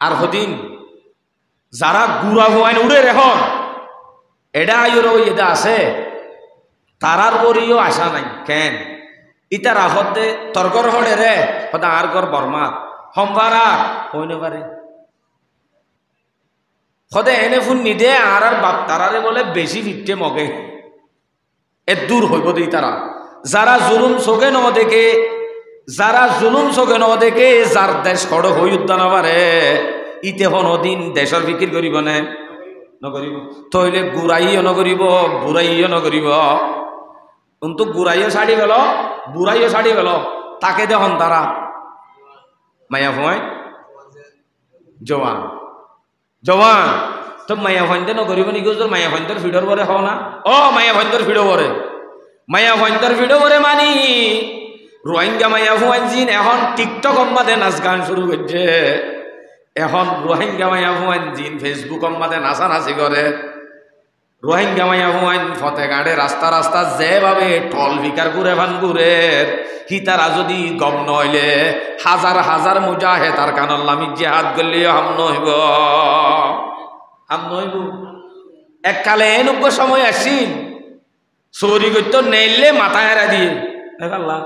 আর হদিন যারা গুড়া হওয়াইন উড়ে রেহন এডা আইর ওই এদা আছে তারার ওরিও আশা নাই কেন ইতার আহতে তর্কর হড়ে রে হদা আর গর বর্মা সম্ভারা হইনে পারে হদে এনে ফোন নিদে আর বাপ তারারে বলে বেশি ফিরতে মগে এ দূর হইব দিই তারা যারা জুলুম চোখে ন দেখে যার দেশ খড় হই উদ্যান পারে ইতে হনদিন দেশের ফিকির করিব না নকরিব তইলে গুড়াইও নকরিব বুড়াইও নকরিব কিন্তু গুড়াইও ছাড়ি গেল বুড়াইও ছাড়ি গেল তাকে দেখুন তারা মায়া ভয় জওয়ান জওয়ান তো মায়া ভয়ন্দে নগরিব নি গোজর মায়া ভয়ন্দর ভিডর বরে হও না ও মায়া ভয়ন্দর ভিডো বরে মায়া ভয়ন্দর ভিডো বরে মানি রোহিঙ্গা মায়া ভুয়ানজিন এখন টিকটক মাঝে নাচ গান শুরু করছে এখন রোহিঙ্গা মায়া ভুয়ানজিন ফেসবুক মাঝে নাচানাচি করে রোহিঙ্গা মায়া ভুয়ান ফতেগাড়ে রাস্তা রাস্তা যেভাবে টল ভিকার ঘুরে ভান ঘুরে হিতারা যদি গম নইলে হাজার হাজার মুজাহে তার কানল্লামি জেহাদ করলে হাম নইব এককালে এনুগ্য সময় আসিন চৌরি করতো নেইলে মাথা হেরা দিয়ে আল্লাহ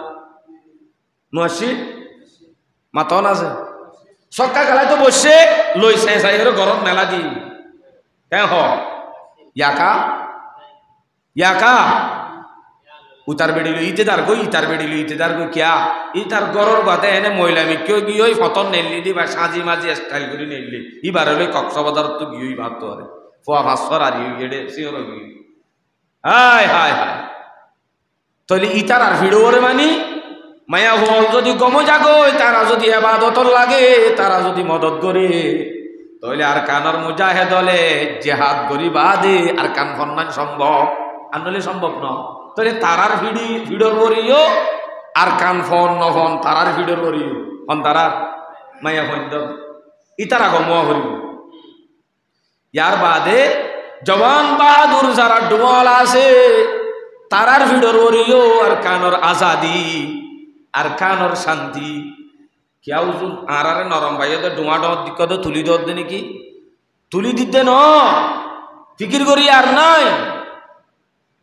নুয়াশি মাথাও না আছে সক্কা গালায় তো বসে লইছে চাই গরম মেলা দি কেন ইয়াকা ইয়াকা উতার বেড়িল ইতেদার গই ইতার বেড়িল ইতেদার গই কিয়া ইতার গরর গাতে এনে মহিলা মিক্কেও গিয়ে ওই ফতন নেলি দি বা সাজি মাঝি স্টাইল করে নেলি ইবার হলে কক্সবাজার তো গিয়েই ভাবতো আরে ফোয়া ভাস্কর আর গেড়ে সিওর গিয়ে হায় হায় হায় তাহলে ইতার আর ভিড়ো ওরে মানি মায়া হল যদি গম জাগোয় তারা যদি এবাদতর লাগে তারা যদি মদত করে তাহলে আর কানর মুজাহে দলে জেহাদ করি বাদে আর কান ফন্নান সম্ভব আনলে সম্ভব ন তাহলে তারার ভিড়র বরিও আর কান ফন নফন তারার ভিড়র বরিও হন তারার মায়া ফন্দ ইতারা গমুয়া করিব ইয়ার বাদে জওয়ান বাহাদুর যারা ডুমাল আছে তারার ভিড়র বরিও আর কানর আজাদি আর কানর শান্তি কেউ আর নরম ভাইয়া ডুমা ডর দিক তুলি দর দে নাকি তুলি দিতে ন ফিকির করি আর নাই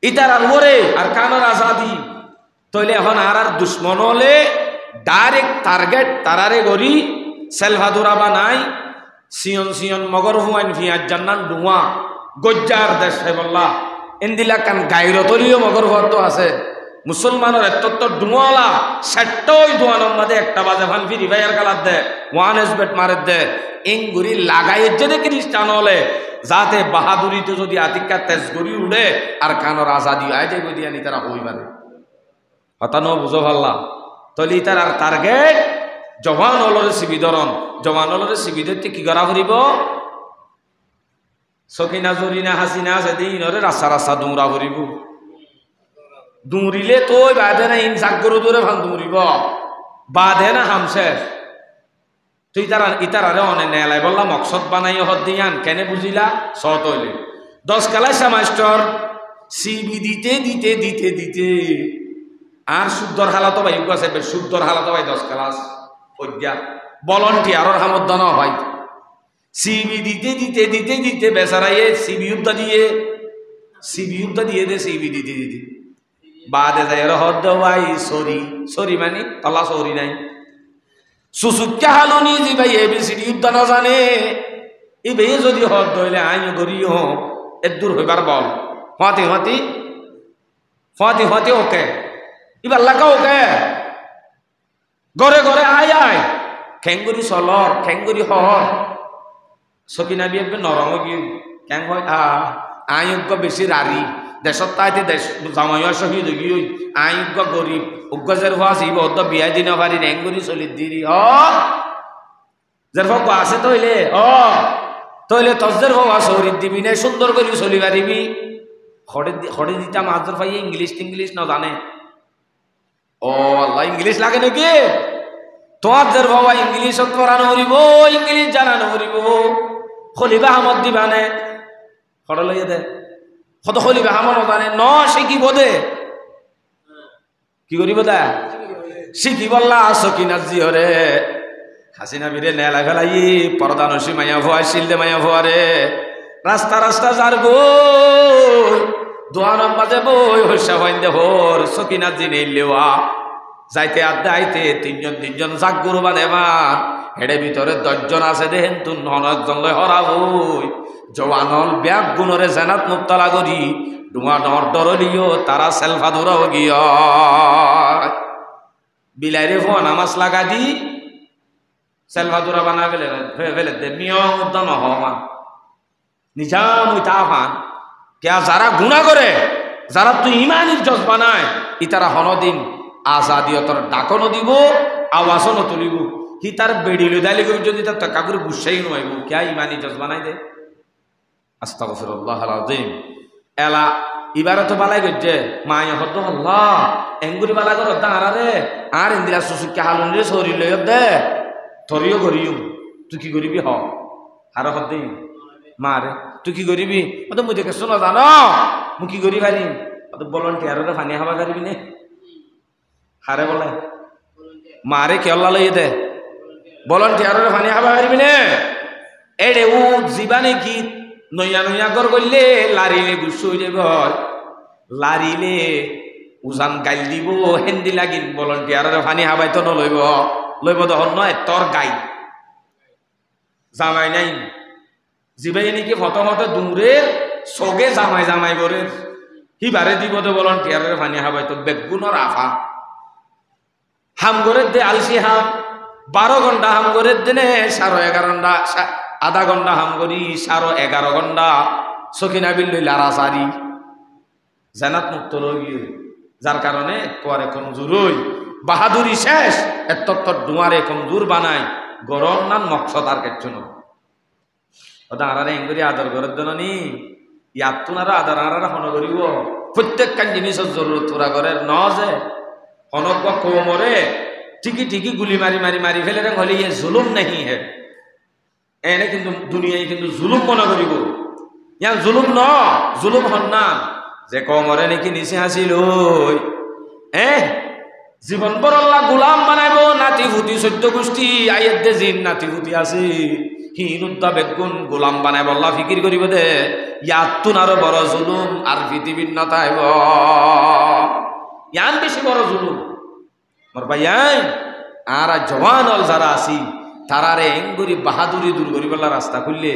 ইতার আর ওরে আর কানর আজাদি তইলে এখন আর দুশ্মন হলে ডাইরেক্ট টার্গেট তারারে গড়ি সেলভাদুরা বা নাই সিয়ন সিয়ন মগর হুয়াইন ফিয়াজ জান্নান ডুমা গজ্জার দেশ বললা এন্দিলা কান গাইরতরিও মগর ঘর তো আছে মুসলমানের এত ডুমলা সেটই দোয়ানোর মাঝে একটা বাজে ভান ফিরি ভাইয়ার গালার দে ওয়ান এসবেট মারে দে ইংগুড়ি লাগাই যে খ্রিস্টান হলে যাতে বাহাদুরিতে যদি আতিকা তেজ গড়ি উঠে আর কানর আজাদি আয় যাইব দিয়া নি তারা হই পারে হতানো বুঝো ভাল্লা তলি তার আর টার্গেট জওয়ান হলরে শিবিধরণ জওয়ান হলরে শিবিধরতে কি করা করিব সকিনা জরিনা হাসিনা সেদিন রাস্তা রাস্তা দৌড়া করিব দৌড়িলে তো বাদে না ইনসাক গরু দৌড়ে ভান দৌড়িব বাদে না হামছে তুই তারা ইতারারে অনে নেলাই বললাম মকসদ বানাই হদ দিয়ান কেনে বুঝিলা সত হইলে 10 ক্লাসা মাস্টার সিবি দিতে দিতে দিতে দিতে আর শুদ্ধর হালাতো ভাই আছে শুদ্ধর হালাতো ভাই 10 ক্লাস পর্যা ভলান্টিয়ারর হামদ ন ভাই সিবি দিতে দিতে দিতে দিতে বেচারাইয়ে সিবি উদ্দা দিয়ে দে সিবি দিতে দিতে বাদে যাই হদ ভাই সরি সরি মানে তলা সরি নাই সুসুচ্চা হালুনি যে ভাই এবিসিডি উদ্দা না জানে এই ভাইয়ে যদি হদ ধইলে আইন করিও এর দূর হইবার বল হাতি হাতি হাতি হাতি ওকে এবার লাগা ওকে গড়ে গড়ে আয় আয় ঠেঙ্গুরি চলর ঠেঙ্গুরি হর সকিনা বিয়ে নরম গিয়ে কেন হয় আয়োগ্য বেশি রারি দেশত তাইতে দেশ জামাইয়া শহীদ গিয়ে আয়োগ্য গরিব উগ্গজের ভাস ইব অদ্দ বিয়া দিন পারি ঠেঙ্গুরি চলি দিরি যার ভগ আছে তইলে তইলে তজদের ভবা শহীদ দিবি না সুন্দর করে চলি পারিবি খড়ে দিতা মাছর ভাই ইংলিশ না জানে আল্লাহ ইংলিশ লাগে নাকি তোমাদের বাবা ইংলিশ পড়ানো হরিব ইংলিশ জানানো হরিব খলিফা আহমদ দিবানে খড় লইয়ে দে কত খলিফা আহমদ জানে ন শিখিব দে কি করিব দা শিখি বললা সকিনা জিহরে হাসিনা বিরে নেলা ফেলাই পর্দা নসি মাইয়া ভুয়া শিলদে মাইয়া ভুয়ারে রাস্তা রাস্তা যার গো দোয়ানোর মাঝে বই হইসা হইন দে হর সকিনা জি নেইলেওয়া যাইতে আড্ডা আইতে তিনজন জাগ গরু বাঁধেবান হেডে ভিতরে 10 জন আছে দেহেন তুন একজন লয় হরা হই জওয়ানল ব্যাগ গুণরে জেনাত মুক্তলা করি ডুয়া ডর ডরলিও তারা সেলফা ধরাও গিয়া বিলাইরে ফোয়া নামাজ লাগা দি সেলফা ধরা বানা ফেলে দে নিয়ম উদ্যান হমান নিজাম উইতা ফান কেয়া যারা গুণা করে যারা তুই ইমানির জজ বানায় ই তারা হনদিন আজাদিয়তর ডাকনও দিব আওয়াজও তুলিব হি তার বেড়িল দালি যদি তার টাকা করে গুসাই নয় কে ইমানি জজ বানাই দে আস্তাগফিরুল্লাহ আল-আযীম এলা ইবারে তো বালাই গজ্জে মায় হদ্দ আল্লাহ এঙ্গুরি বালা কর দাঁড়ারে আর ইন্দিরা সুসুকে হালুন রে সরি লই দে তরিও করিও তুই কি করিবি হ আর হদ্দি মারে তুই কি করিবি ও তো মুই দেখে শোনো জানো মু কি করি পারি ও তো ভলান্টিয়ারে পানি খাওয়া পারিবি নে হারে বলে মারে কে আল্লাহ লই দে ভলান্টিয়ারে পানি খাওয়া পারিবি নে এড়ে ও জীবানে কি নইয়া নইয়া গর করলে লারিলে গুসু হয়ে যাব লারিলে উজান গাইল দিব হেন্দি লাগিন ভলান্টিয়ারে পানি খাবাই তো নলইব লইব তখন নয় তোর গাই জামাই নাই জিবাই নাকি ফটো ফটো দূরে সগে জামাই জামাই করে হিবারে দিব তো ভলান্টিয়ারের পানি খাবাই তো বেগুনের আফা হাম করে দে আলসি হাম 12 ঘন্টা হাম করে দিনে 11:30 ঘন্টা আধা ঘন্টা হাম করি 11:30 ঘন্টা সখিনা বিল লারাসারি জানাত মুক্ত লই যার কারণে কোয়ারে কমজোর হই বাহাদুরি শেষ এত দুয়ারে কমজোর বানায় গরম নান মকসদ আর কিছু না ওটা আরারে এঙ্গুরি আদর করার জন্য নি ইয়াত তোনারা আদর আরারা হন করিব প্রত্যেকখান জিনিসের জরুরত পুরা করে ন যে হনক বা কোমরে ঠিকই ঠিকই গুলি মারি মারি মারি ফেলে রে হলে ইয়ে জুলুম নেই হে এনে কিন্তু দুনিয়ায় কিন্তু জুলুম মনে করিব ইয়া জুলুম ন জুলুম হন না যে কোমরে নাকি নিচে হাসিল জীবন বর আল্লাহ গোলাম বানাইব নাতি ফুটি 14 গোষ্ঠী আইয়ের দে জিন নাতি ফুটি আছে হিনুদ্দা বেগুন গোলাম বানাইব আল্লাহ ফিকির করিব দে ইয়াতুন আরো বড় জুলুম আর পৃথিবীর নতাইব ইয়ান বেশি বড় জুলুম মোর ভাই আর জওয়ান অল যারা আছি তারারে এঙ্গুরি বাহাদুরি দূর করিবার রাস্তা খুললে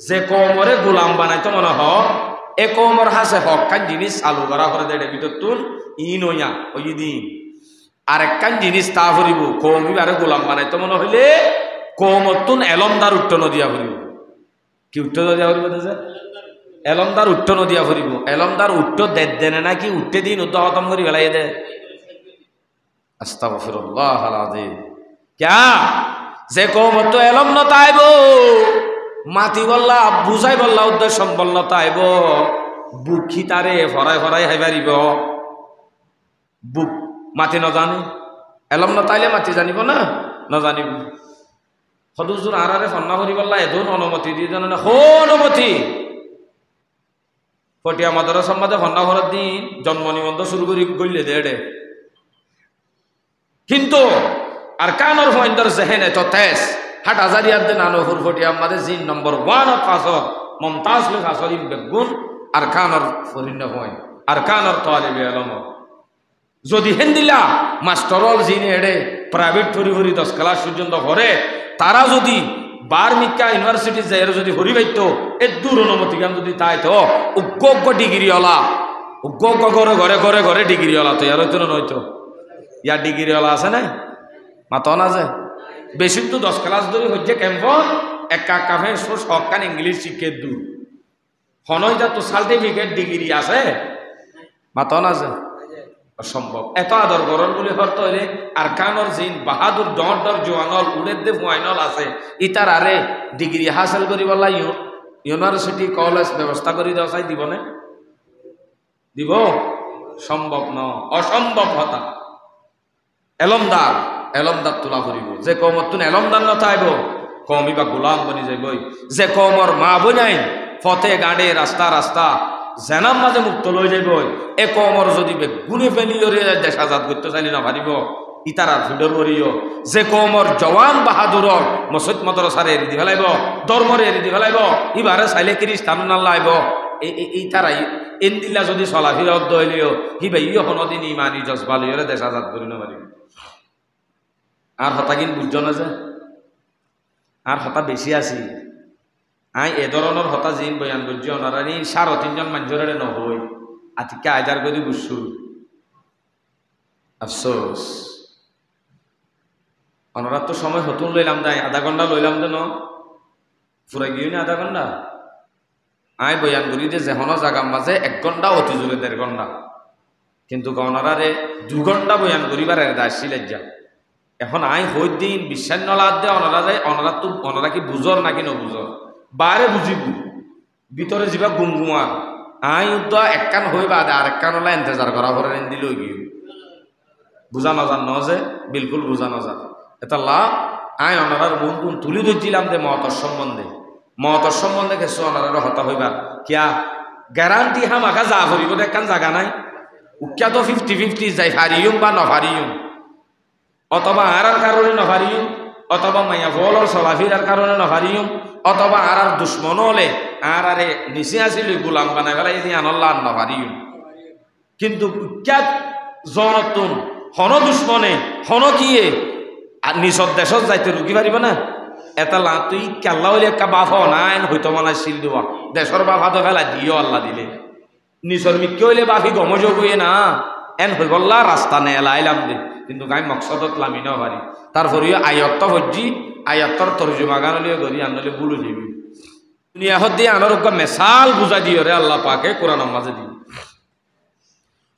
যে কোমরে গোলাম বানাইতো মনে হ এ কোমর হাসে হকান জিনিস চালু করা করে দেড়ে ভিতর তুন ই নইয়া ওই দিন আর একখান জিনিস তা ফুরিব কৌমিবারে গোলাম বানাইতো মনে হইলে কৌমতুন এলমদার উঠ্ট নদিয়া ফুরিব কি উঠ্ট নদিয়া ফুরিব যে এলমদার উঠ্ট নদিয়া ফুরিব এলমদার উঠ্ট দেনে নাকি উঠতে দিন উদ্ধ খতম করি বেলাই দে আস্তাগফিরুল্লাহ আল-আযীম ক্যা যে কৌমত এলম নতাইব মাতি বললা বুঝাই বললা উদ্দেশ্য সম্বল নতাইব বুক খিতারে ফরাই ফরাই হাইবারিব বুক মাতি নজানি এলম নতাইলে মাতি জানিব না নজানিব সদুজুর আরারে ফন্না করি বললা এদন অনুমতি দিয়ে জানে না অনুমতি ফটিয়া মাদর সম্বাদে ফন্না করার দিন জন্ম নিবন্ধ শুরু করি গইলে দেড়ে কিন্তু আর কানর ফয়েন্দর জেহেনে তো তেজ হাট হাজারিয়ার দিন আনোহুর ফটিয়া আমাদের জিন নম্বর 1 অফ আসর মমতাজ লোক আসরিম বেগুন আর কানর ফরিন্ন হয় আর কানর তালিবে আলম যদি হেন্দিলা মাস্টরল জিনে এড়ে প্রাইভেট ফরি ফরি 10 ক্লাস পর্যন্ত করে তারা যদি বার্মিকা ইউনিভার্সিটি যাই যদি হরি পাইতো এ দূর অনুমতি গান যদি তাই তো উগ্গ ডিগ্রিওয়ালা উগ্গ ঘরে ঘরে ঘরে ঘরে ডিগ্রিওয়ালা তো আর হইতো না নয়তো ইয়ার ডিগ্রিওয়ালা আছে না মাত না যে বেশি তো 10 ক্লাস ধরে হচ্ছে ক্যাম্পন একা কাফে সকান ইংলিশ শিখে দূর হনইটা তো সার্টিফিকেট ডিগ্রি আছে মাত না যে অসম্ভব এত আদর গরম বলে হরত হইলে আর কানর জিন বাহাদুর ডর ডর জোয়ানল উড়ের দে ফাইনাল আছে ইতার আরে ডিগ্রি হাসিল করি বলা ইউনিভার্সিটি কলেজ ব্যবস্থা করে দেওয়া চাই দিব না দিব সম্ভব ন অসম্ভব হতা এলমদার তোলা ফুরিব যে কমর তুন এলমদার নথাইব কমই বা গোলাম বনি যাইবই যে কমর মা বনাই ফতে গাড়ে রাস্তা রাস্তা জেনাম মাঝে মুক্ত লই যাইব এ কমর যদি বেগুনে ফেলিওরে দেশ আজাদ করতে চাইলে না পারিব ইতারার ভিডর করিও যে কমর জওয়ান বাহাদুর মসজিদ মাদ্রাসারে এরি দি ফেলাইব ধর্মরে এরি দি ফেলাইব ইবারে চাইলে খ্রিস্টান না লাইব এই তারাই এন্দিলা যদি চলাফিরা অর্ধ হইলেও হিবা ইয়ে কোনোদিন ইমানি জজবা লইরে দেশ আজাদ করি না পারিব আর হতা কিন বুঝছ না যে আর হতা বেশি আছি আই এ ধরনের হতা জিন বয়ান করছি ওনারানি 3.5 জন মানুষের নহই আতিকে আয়দার করে বুঝছু আফসোস ওনারা তো সময় হতুন লইলাম দাই আধা ঘন্টা লইলাম যেন ফুরাই গিয়ে না আধা ঘন্টা আই বয়ান করি যে যেহন জাগার মাঝে 1 ঘন্টা অতি জোরে 1.5 ঘন্টা কিন্তু ওনারারে 2 ঘন্টা বয়ান করিবার দায় সিলের যা এখন আই হই দিন বিশ্বাস নলাদ দে অনারা কি বুঝর নাকি নবুঝর বারে বুঝিব ভিতরে যাবা গুমগুমা আই উদ্দা একখান হই বাদে আর একখান হলে ইন্তজার করা করে দিল গিয়ে বুঝা নজান ন যে বিলকুল বুঝা নজান এটা লাভ আই অনারার গুণ তুলি ধরছিলাম দে মহতর সম্বন্ধে কিছু অনারার হতা হইবা কিয়া গ্যারান্টি হামাকা যা করিব একখান জায়গা নাই উকিয়া তো 50-50 যাই ফারিয়ুম বা নফারিয়ুম অথবা আর কারণে নফারিয়ুম অথবা মাইয়া বলর চলাফিরার কারণে নফারিয়ুম অথবা আর দুশ্মন হলে আর নিচে আসিল গোলাম বানাই পেলাই এদিন আনল্লা আর নফারিয়ুম কিন্তু উকিয়া জনতুন হন দুশ্মনে হন কিয়ে আর নিচর দেশত যাইতে রুকি পারিব না এটা লা তুই কেল্লা হইলে একটা বাফ নাই হইতো মানে শিল দেওয়া দেশর বাফা তো ফেলা দিও আল্লাহ দিলে নিচর মিক্কে হইলে বাফি গমজ গইয়ে না এন হই বললা রাস্তা নে এলাইলাম দে কিন্তু গাই মকসদত লামি ন পারি তারপরে আয়ত্ত হজ্জি আয়ত্তর তর্জমা গান লিয়ে গড়ি আনলে বুলু যাবি দুনিয়া হদ দিয়ে আনার মেসাল বুঝা দিও রে আল্লাহ পাকে কোরআন মাঝে দিই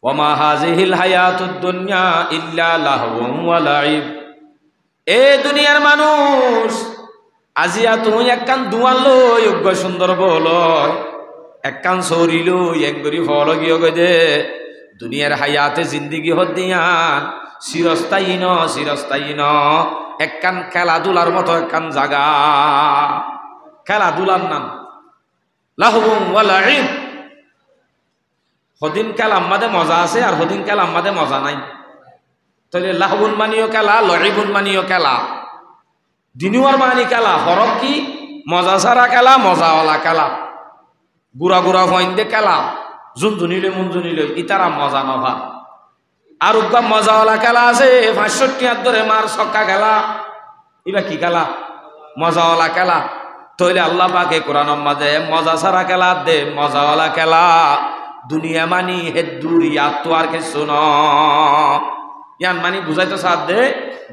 ওমা হাজিহিল হায়াতুদ দুনিয়া ইল্লা লাহওয়া ওয়া লাইব এ দুনিয়ার মানুষ আজিয়া তুমি একখান দুয়াল লই অজ্ঞ সুন্দর বল একখান সৌরি লই একগরি ফল গিয়ে গে দে দুনিয়ার হায়াতে জিন্দিগি হদ দিয়ান চিরস্থায়ী ন একখান খেলাধুলার মতো একখান জাগা খেলাধুলার নাম লাহবুম ওয়া লাইব হদিন কাল আমাদে মজা আছে আর হদিন কাল আমাদে মজা নাই তাহলে লাহবুন মানিও খেলা লহিবুন মানিও খেলা দিনুয়ার মানি খেলা হরক কি মজা সারা খেলা মজাওয়ালা খেলা গুড়া গুড়া হইন্দে খেলা জুনজুনিলে মুনজুনিলে ইতারা মজা নভা আর উগ্গা মজাওয়ালা খেলা আছে 65 ধরে মার ছক্কা খেলা ইবা কি খেলা মজাওয়ালা খেলা তইলে আল্লাহ পাকে কোরআন মাঝে মজা সারা খেলা দে মজাওয়ালা খেলা দুনিয়া মানি হেদুরিয়া তো আর কিছু ন ইয়ান মানি বুঝাইতো সাথ দে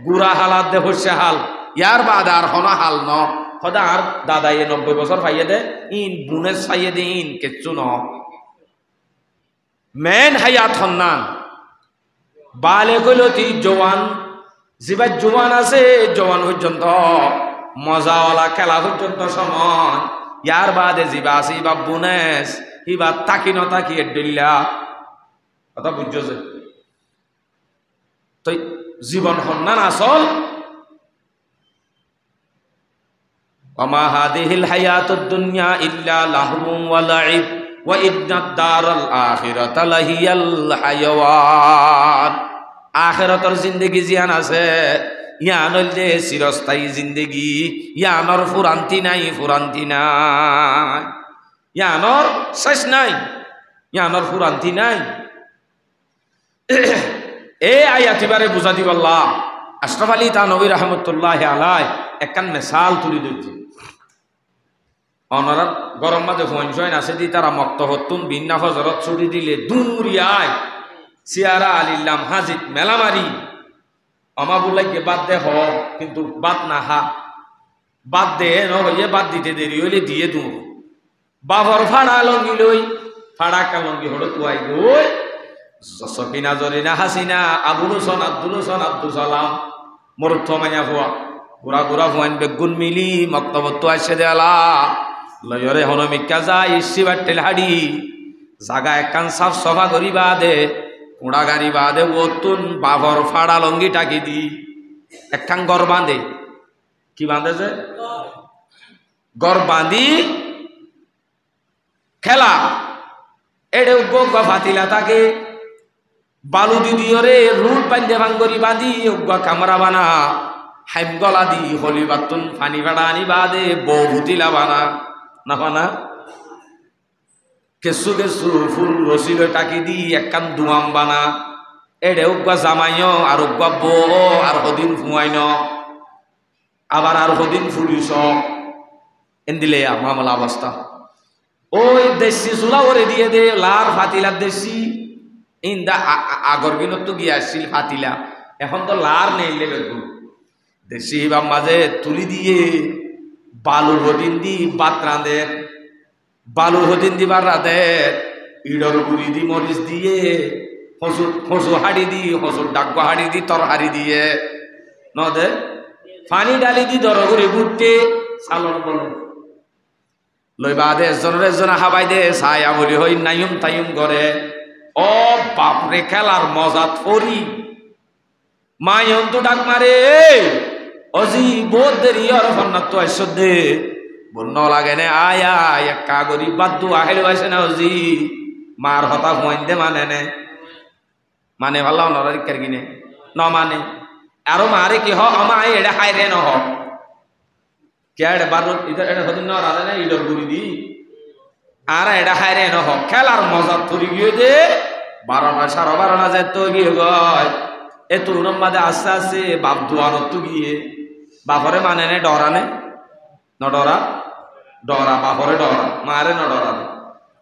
গুড়া হালাত দে হচ্ছে হাল ইয়ার বাদ আর হনা হাল ন সদা আর দাদাই 90 বছর পাইয়ে দে ইন বুনেস পাইয়ে দে ইন কিচ্ছু ন মেন হায়াত হন্নান বালে কইলতি জওয়ান জিবা জওয়ান আছে জওয়ান পর্যন্ত মজাওয়ালা খেলা পর্যন্ত সময় ইয়ার বাদে জিবা আছে ইবা বুনেস ইবা তাকি ন তাকি এডিল্লা কথা বুঝছো যে তো জীবন হন্নান আসল ওমা হাদিহিল হায়াতুদ দুনিয়া ইল্লা লাহবুম ওয়া লাইব ওয়া ইন্নাদ দারাল আখিরাতা লাহিয়াল হায়াওয়ান আখিরাতের জিন্দেগি জিয়ান আছে ইয়ান হইলে চিরস্থায়ী জিন্দেগি ইয়ানর ফুরান্তি নাই ইয়ানর শেষ নাই ইয়ানর ফুরান্তি নাই এ আয়াতিবারে বুঝা দিব আল্লাহ আশরাফ আলী থানভী রহমতুল্লাহ আলাইহি একখান মিসাল তুলি ধরছি অনারা গরম মাঝে ফোন আছে দি তারা মক্ত হতুন বিন্না হজরত ছুটি দিলে দূরিয়ায় সিয়ারা আলিল্লাম হাজিত মেলামারি আমাবুল্লাহকে বাদ দে হ কিন্তু বাদ না হা বাদ দে ন হইয়ে বাদ দিতে দেরি হইলে দিয়ে দূর বাবর ফাড়া লঙ্গি লই ফাড়া কা লঙ্গি হলো তুয়াই গই সকিনা জরিনা হাসিনা আবুল হোসেন আব্দুল সালাম মরুথ মাইয়া হওয়া গুড়া গুড়া হুয়াইন বেগুন মিলি মক্তবত আসে দেলা লয়রে হনমিকা যায় ইসিবার টেলহাড়ি জাগা একখান সাফ সফা করিবা দে কুড়া গাড়ি বাদে ওতুন বাবর ফাড়া লঙ্গি টাকি দি একখান গর বাঁধে কি বাঁধে যে গর বাঁধি খেলা এড়ে উগ্র ফাতিলা তাকে বালু দিদিওরে রুট বান্ধে ভাঙ্গরি বাঁধি উগ্র কামরা বানা হাইম গলা দি হলি বাতুন ফানি ভাড়া আনি বাদে বহুতিলা বানা না বানা কেসু ফুল রসিল টাকি দি একখান দুয়াম বানা এড়ে উগ্র জামাইও আর উগ্র বউ আর হদিন ফুয়াইন আবার আর হদিন ফুলিস এন্দিলে মামলা অবস্থা ওই দেশি চুলা ওরে দিয়ে দে লার ফাতিলার দেশি ইন্দা আগর দিনত তো গিয়ে আসছিল ফাতিলা এখন তো লার নেই বেগুন দেশি বা মাঝে তুলি দিয়ে বালুর হদিন দি বাত রাঁধের বালুর হদিন দিবার রাঁধের ইডর গুড়ি দি মরিচ দিয়ে হসু হাড়ি দি হসুর ডাক হাড়ি দি তরহারি দিয়ে নদে পানি ডালি দি দর করে ঘুরতে সালন বলে লইবা দে এজন হাবাই দে ছায়া বলি হই নাইম তাইম করে ও বাপরে খেলার মজা থরি মায়ন তো ডাক মারে অজি বহুত দেরি আর ফন্নাত তো আইস দে বন্য লাগে নে আয়া একা গরিব বাদু আহেল আইসে না অজি মার হতা হইন দে মানে ভালো নরিকার কিনে ন মানে আরো মারে কি হ আমা এড়ে হাই রে ন হ কেড়ে বারো ইধর এড়ে হদিন ন রালে না ইডর গুড়ি দি আর এড়ে হাই রে ন হ খেলার মজা থরি গিয়ে দে 12টা 12:30 যায় তো গিয়ে গয় এ তোর মাঝে আস্তে আস্তে বাপ দুয়ার তো গিয়ে বাপরে মানে নে ডরানে ন ডরা বাপরে ডরা মারে ন ডরা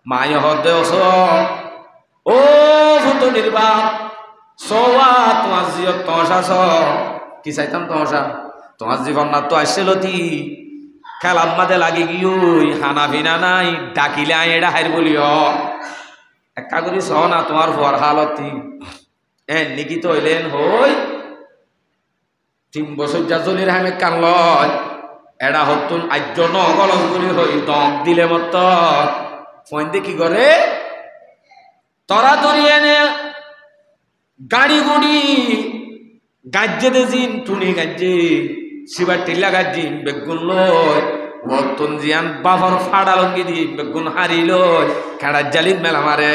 মায় হদে ও ভূত নির্বাক সোয়া তোমার জিও তমসা কি চাইতাম তোমার জীবন না তো আসছিল তি খেলার মাঝে লাগি গিয়ে হানা ভিনা নাই ডাকিলে আই এটা হাইর বলিও একা করি স না তোমার হওয়ার হালতি নিকিত হইলেন হই 3 বছর যা চলির হামে কান লয় এডা হতুন আজ্য ন গলজ করি হই দম দিলে মত ফোন দিয়ে কি করে তরা তরি এনে গাড়ি গুড়ি গাজ্জে দেজিন টুনি গাজ্জে শিবার টিল্লা গাজ্জিন বেগুন লয় বর্তন জিয়ান বাফর ফাড়া লঙ্গি দি বেগুন হারি লয় খেড়ার জালিন মেলা মারে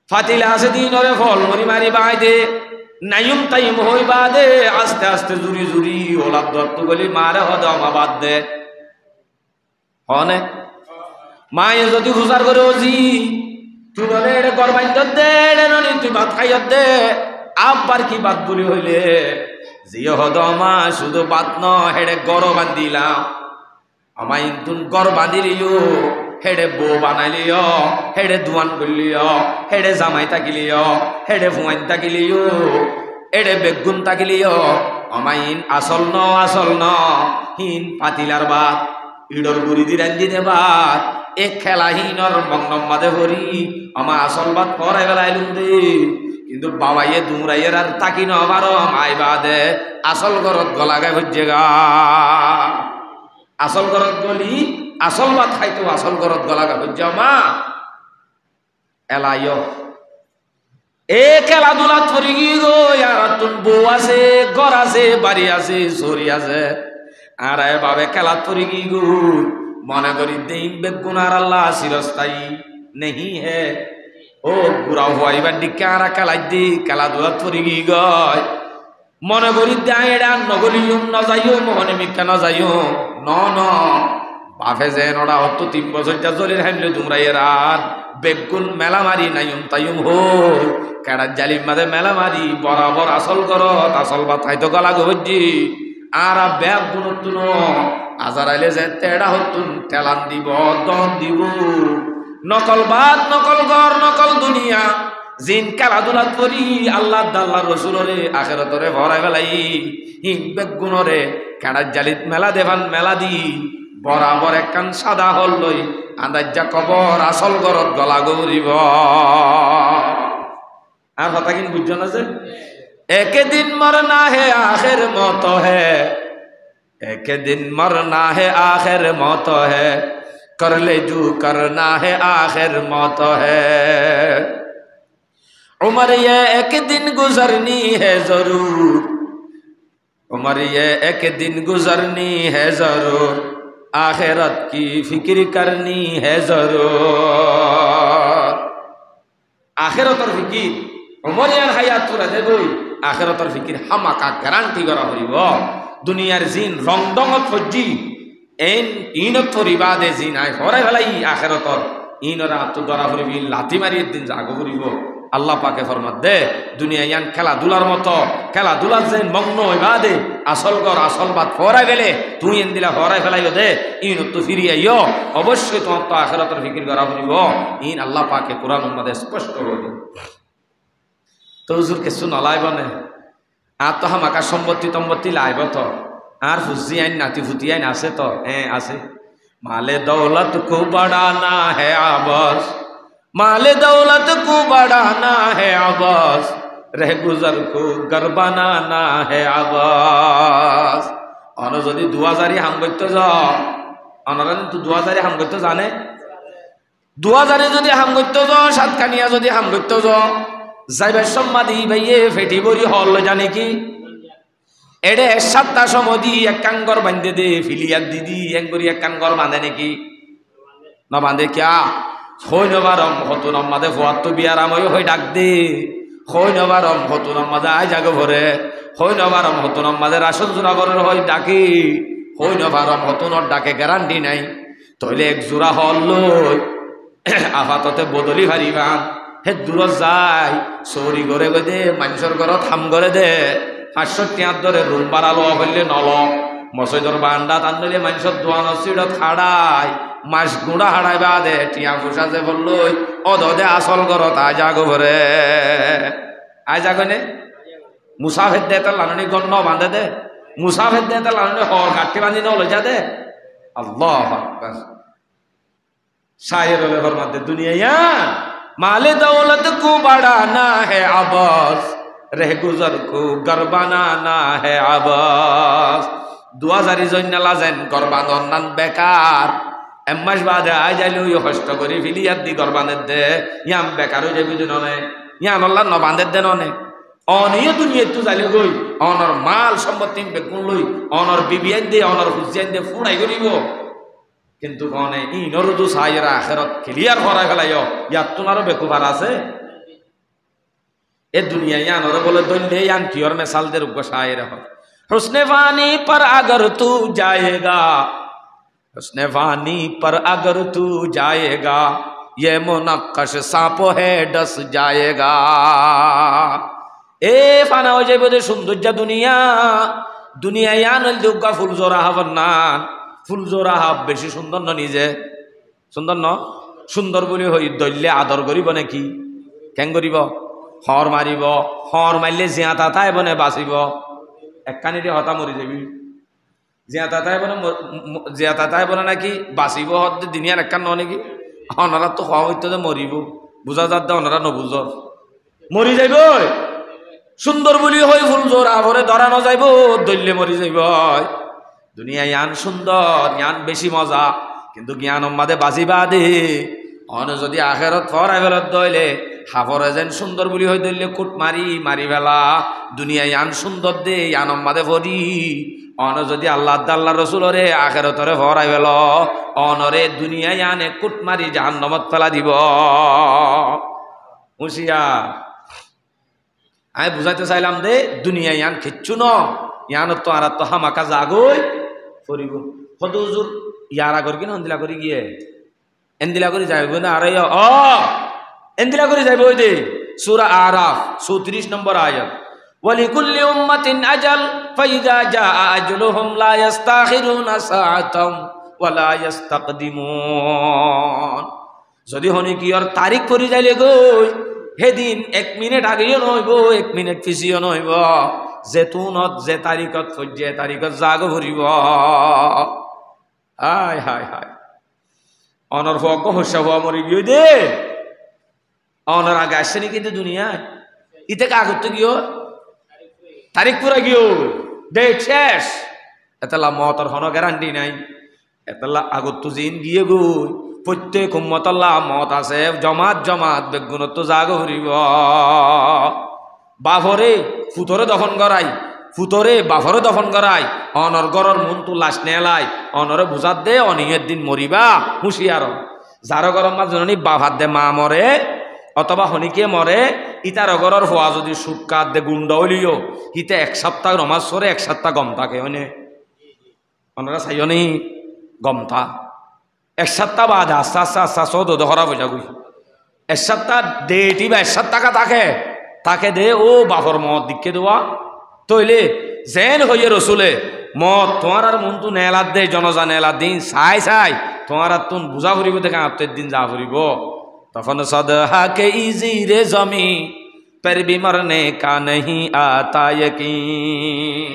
ফাতিলা আছে দিন ওরে ফল মরি মারি বাই দে নাইম তাইম হই বাদে আস্তে আস্তে জুরি জুরি ওলাদ দত্ত গলি মারে হদ আমা বাদ দে হনে মায়ে যদি হুজার করে ওজি তুই বলে এটা গরবাই দে এটা ননি তুই ভাত খাই দে আব্বার কি বাদ বলি হইলে জিও হদ আমা শুধু বাত ন হেডে গর বান্দিলাম আমায় তুন গর বাঁধিলিও হেডে বউ বানাইলিও হেডে দুয়ান করলিও হেডে জামাই তাকিলিও হেডে ফুয়াইন তাকিলিও এডে বেগুন তাকিলিও আমাইন আসল ন হিন পাতিলার বাদ ইডর গুড়ি দি রাঞ্জি দে বাদ এ খেলাহীনর মগ্নম বাদে হরি আমা আসল বাদ পরে বেলাইলুম দে কিন্তু বাবাইয়ে দুমরাইয়ের আর তাকি ন বারো মাই বাদে আসল ঘরত গলাগায় হজ্জে গা আসল ঘরত গলি আসল বাদ খাইতো আসল ঘরত গলাগায় হজ্জা মা এলাইয় এ খেলাধুলা থরি গিয়ে গো আর তুন বউ আছে ঘর আছে বাড়ি আছে সরি আছে আর বাবে খেলা থরি গিয়ে গো মনে করি দিন বেগুনার আল্লাহ চিরস্থায়ী নেহি হে ও বুড়া হওয়াইবার দিকে আর খেলাই দি খেলাধুলা থরি গিয়ে গয় মনে করি দেড়া নগলিও ন যাইও মোহনে মিক্ষা ন যাইও ন বাফে যে নড়া হত 3 বছর যা চলির হামলে দুমরাইয়ের আর বেগুন মেলা মারি নাইম তাইম হো কেডার জালিম মাঝে মেলা মারি বরাবর আসল করত আসল বাত খাইতো গলা গজি আর ব্যাগ গুণতুন আজার আইলে যে তেড়া হতুন টেলান দিব দন দিব নকল বাদ নকল ঘর নকল দুনিয়া জিন খেলাধুলা করি আল্লাহ দাল্লাহ রসুলরে আখেরাতরে ভরাই বেলাই হিং বেগুনরে কেডার জালিত মেলা দেবান মেলা দি বরাবর একখান সাদা হল লই আন্দাজা কবর আসল ঘরত গলা গৌরিব আর কথা কিন বুঝছো না যে एक दिन मरना है आखिर मौत है एक दिन मरना है आखिर मौत है कर ले जो करना है आखिर मौत है उम्र ये एक दिन गुजरनी है जरूर उम्र ये एक दिन गुजरनी है जरूर आखिरत की फिक्र करनी है जरूर आखिरतर फिकिर उमरियान हायात तुरा देबई आखिरतर फिकिर हामाका ग्यारांटी करा हरिब दुनियार जिन रंगडंगत फज्जी एन इनत थरिबा दे जिन आय हराय फेलाई आखिरतर इनरा तो दरा हरिबि लाथि मारि दिन जागो हरिब আল্লাহ পাকে ফরমাত দে দুনিয়া ইয়ান খেলাধুলার মতো খেলাধুলার যে মগ্ন হইবা দে আসল ঘর আসল বাদ ফরাই ফেলে তুই এন দিলা ফরাই ফেলাইও দে ইন তো ফিরি আইও অবশ্যই তোমার তো আখিরাতের ফিকির করা হইব ইন আল্লাহ পাকে কোরআন মধ্যে স্পষ্ট বলে তো হুজুর কিছু নলাইব না আর তো হামাকা সম্পত্তি লাইব তো আর ফুজি আইন নাতি ফুটি আইন আছে তো হ্যাঁ আছে মালে দৌলত কো বড়ানা হে আবাস माले दौलत को बढ़ाना है आवाज রেগুজার কো গরবানা না হে আবাস। অন যদি 2000 হাম করতে যাও, অনারা কিন্তু 2000 হাম করতে জানে। 2000 যদি হাম করতে যাও, সাতকানিয়া যদি হাম করতে যাও, যাইবার সম্মাদি ভাইয়ে ফেটি বড়ি হল জানে কি এডে 7টা সমদি এক কাঙ্গর বান্ধে দে ফিলিয়ার দিদি এঙ্গরি এক কাঙ্গর বাঁধে নাকি না বাঁধে কিয়া হই নবারম হতুন আমাদের ফোয়াত্ত বিয়ারাম হই ডাক দে হই নবারম হতুন আমাদের আয় জাগ ভরে হই নবারম হতুন আমাদের আসন জোড়াগরের হই ডাকি হই নবারম হতুনর ডাকে গ্যারান্টি নাই তইলে এক জোড়া হল লই আফাততে বদলি হারিবান হে দূর যায় চৌরি করে গৈ দে মানুষের ঘরত হাম করে দে 500 ধরে রুম বাড়ালো হইলে নল মসজিদর বান্ডা টানলে মানুষের দোয়ান সিডত হাড়ায় মাস গুঁড়া হাড়াই বা দে টিয়া ফুসা যে বললই অদে আসল ঘরত আয় জাগ ভরে আয় জাগনে মুসাফের দে তার লাননি গণ্য বাঁধে দে মুসাফের দে তার লাননি হর কাটি বাঁধি নলে যা দে আল্লাহ আকবার शायर फरमाते दुनिया माले दौलत को बढ़ाना है आबास रह गुजर को गरबाना ना है आबास 2000 জন্নালা যেন গরবাদন নান বেকার এমাস বাদে আই যাইলো কষ্ট করে ফিলিয়ার দি গরবানের দে ইয়াম বেকার হয়ে যাবি ননে ইয়াম আল্লাহ ন বাঁধের দে ননে অনিয়ে দুনিয়া তু যাইলে গই অনর মাল সম্পত্তি বেকুন লই অনর বিবিয়ান দে অনর হুজিয়ান দে ফুড়াই করিব কিন্তু কনে ইনর দু সাইরা আখিরাত ক্লিয়ার করা ফেলাইও ইয়াত তোমারও বেকুবার আছে এ দুনিয়া ইয়ানর বলে দইলে ইয়ান কিয়র মিসালদের উপর সাইরা হয় हुस्ने वानी पर अगर तू जाएगा हुस्ने वानी पर अगर तू जाएगा ये मुनक्कश सांप है डस जाएगा ए फाना हो जाए बोले सौंदर्य दुनिया दुनिया यान दुग्गा फुल जोरा हवन्ना ফুলজোড়া হাব বেশি সুন্দর ন নিজে সুন্দর ন সুন্দর বলি হই দৈল্যে আদর করিব নাকি কেন করিব হর মারিব হর মারলে জিয়া তাতাই বনে বাঁচিব একখানিতে হতা মরি যাবি জিয়া তাতাই বনে নাকি বাঁচিব হত দিনিয়ার একখান ন নাকি অনারা তো হওয়া হইতে যে মরিব বুঝা যাত দে অনারা নবুঝ মরি যাইব সুন্দর বলি হই ফুলজোড়া ভরে ধরা ন যাইব দৈল্যে মরি যাইব দুনিয়া ইয়ান সুন্দর ইয়ান বেশি মজা কিন্তু জ্ঞান মাদে বাজিবা দে অন যদি আখেরত ফরাই ফেলত দইলে হাফরে যেন সুন্দর বলি হয়ে দইলে কুট মারি মারি ফেলা দুনিয়া ইয়ান সুন্দর দে ইয়ান মাদে ফরি অন যদি আল্লাহ আল্লাহ রসুলরে আখেরতরে ফরাই ফেল অনরে দুনিয়া ইয়ানে কুট মারি জাহান্নামত ফেলা দিব হুঁশিয়ার আমি বুঝাইতে চাইলাম দে দুনিয়া ইয়ান খিচ্ছু ন ইয়ানত তো আর তো হামাকা জাগই ফরিব কত হুজুর ইয়ারা করি কিনা এন্দিলা করি গিয়ে এন্দিলা করি যাইব না আর এন্দিলা করি যাইব ওই দে সূরা আরাফ 34 নম্বর আয়াত ওয়ালিকুল্লি উম্মাতিন আজাল ফাইদা জাআ আজলুহুম লা ইস্তাখিরুনা সাআতাম ওয়া লা ইস্তাকদিমুন যদি হনি কি আর তারিখ করি যাইলে গই হেদিন 1 মিনিট আগেও নইব 1 মিনিট পিছিও নইব জেতুনত যে তারিখত ফজ্জে তারিখত জাগ ভরিব হায় হায় হায় অনর ফক হসা হওয়া মরি গিয়ে দে অনর আগে আসছে নাকি দুনিয়ায় ইতে কাগত গিয়ে তারিখ পুরা গিয়ে ডেট শেষ এতলা মতর হন গ্যারান্টি নাই এতলা আগত তো জিন গিয়ে গই প্রত্যেক উম্মতল্লা মত আছে জমাত জমাত বেগুনত জাগ ভরিব বাফরে ফুতরে দফন করাই ফুতরে বাফরে দফন করাই অনর গরর মন তু লাশ নেলাই অনরে বুঝাত দে অনিয়ের দিন মরিবা হুঁশিয়ার যার গরম মা জননী বাভাত দে মা মরে অথবা হনিকে মরে ইতার গরর হওয়া যদি সুকাত দে গুন্ড হলিও হিতে 1 সপ্তাহ নমাজ সরে 1 সপ্তাহ গম থাকে হনে অনরা চাইনি গম থা 1 সপ্তাহ বাদ আস্তে আস্তে আস্তে সদ ধরা বোঝা গুই 1 সপ্তাহ ডেটি বা 1 সপ্তাহ থাকে তাকে দে ও বাফর মত দিকে দেওয়া তইলে জেন হইয়ে রসুলে মত তোমার আর মন তু নেলাদ দে জনজা নেলাদ দিন চাই চাই তোমার আর তুন বুঝা ফুরিব দেখে আত্মের দিন যা ফুরিব তখন সদহা কে ইজি রে জমি पर भी मरने का नहीं आता यकीन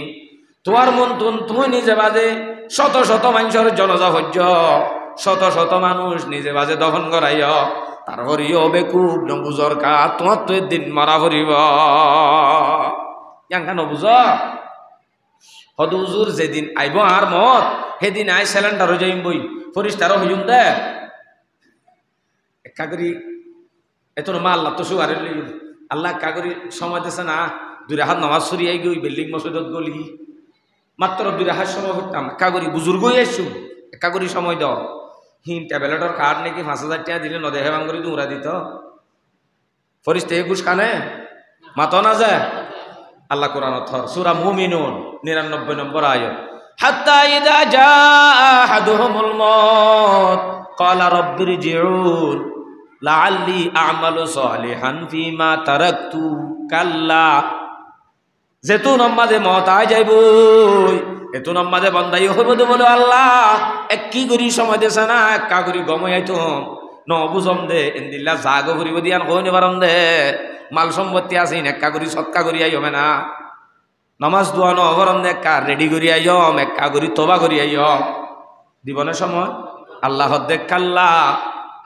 তোমার মন তুন তুমি নিজে বাজে শত শত মানুষের জনজা হজ্জ শত শত মানুষ নিজে বাজে দফন করাইয় তারপরে হবে খুব নবুজর কা তোমার তো দিন মারা ভরিব ইয়াঙ্কা নবুজ হদুজুর যেদিন আইব আর মত সেদিন আই সিলিন্ডারও যাইম বই ফরিস্তারও হইম দে একা করি এত মা আল্লাহ তো সুগারে লইম আল্লাহ একা করি সময় দিছে না 2 রাকাত নামাজ সরিয়াই গই বিল্ডিং মসজিদত গলি মাত্র 2 রাকাত সময় করতাম একা করি বুজুর্গ হয়ে আইসু একা করি সময় দাও হিন ট্যাবলেটর কার্ড নাকি 5,000 টাকা দিলে নদেহে ভাঙ করে উড়া দিত ফরিস্তে ঘুষ খানে মাতো না যায় আল্লাহ কোরআন থর সূরা মুমিনুন 99 নম্বর আয়াত হাত্তা ইযা জাআ আহাদুহুমুল মাউত ক্বালা রাব্বিরজিউন লাআল্লি আ'মালু সালিহান ফীমা তারাকতু কাল্লা যেতু নমাজে মত আই যাইব এতু নমাজে বন্দাই হইব বলে আল্লাহ এক কি করি সময় দেছ না একা করি গমই আইতো ন বুঝম দে ইন্দিল্লা জাগ করিব দিয়ান কইনে পারম দে মাল সম্পত্তি আছে একা করি সৎকা করি আই হবে না নামাজ দোয়া ন হরম দে একা রেডি করি আইম একা করি তওবা করি আইম দিবনে সময় আল্লাহ দে কাল্লা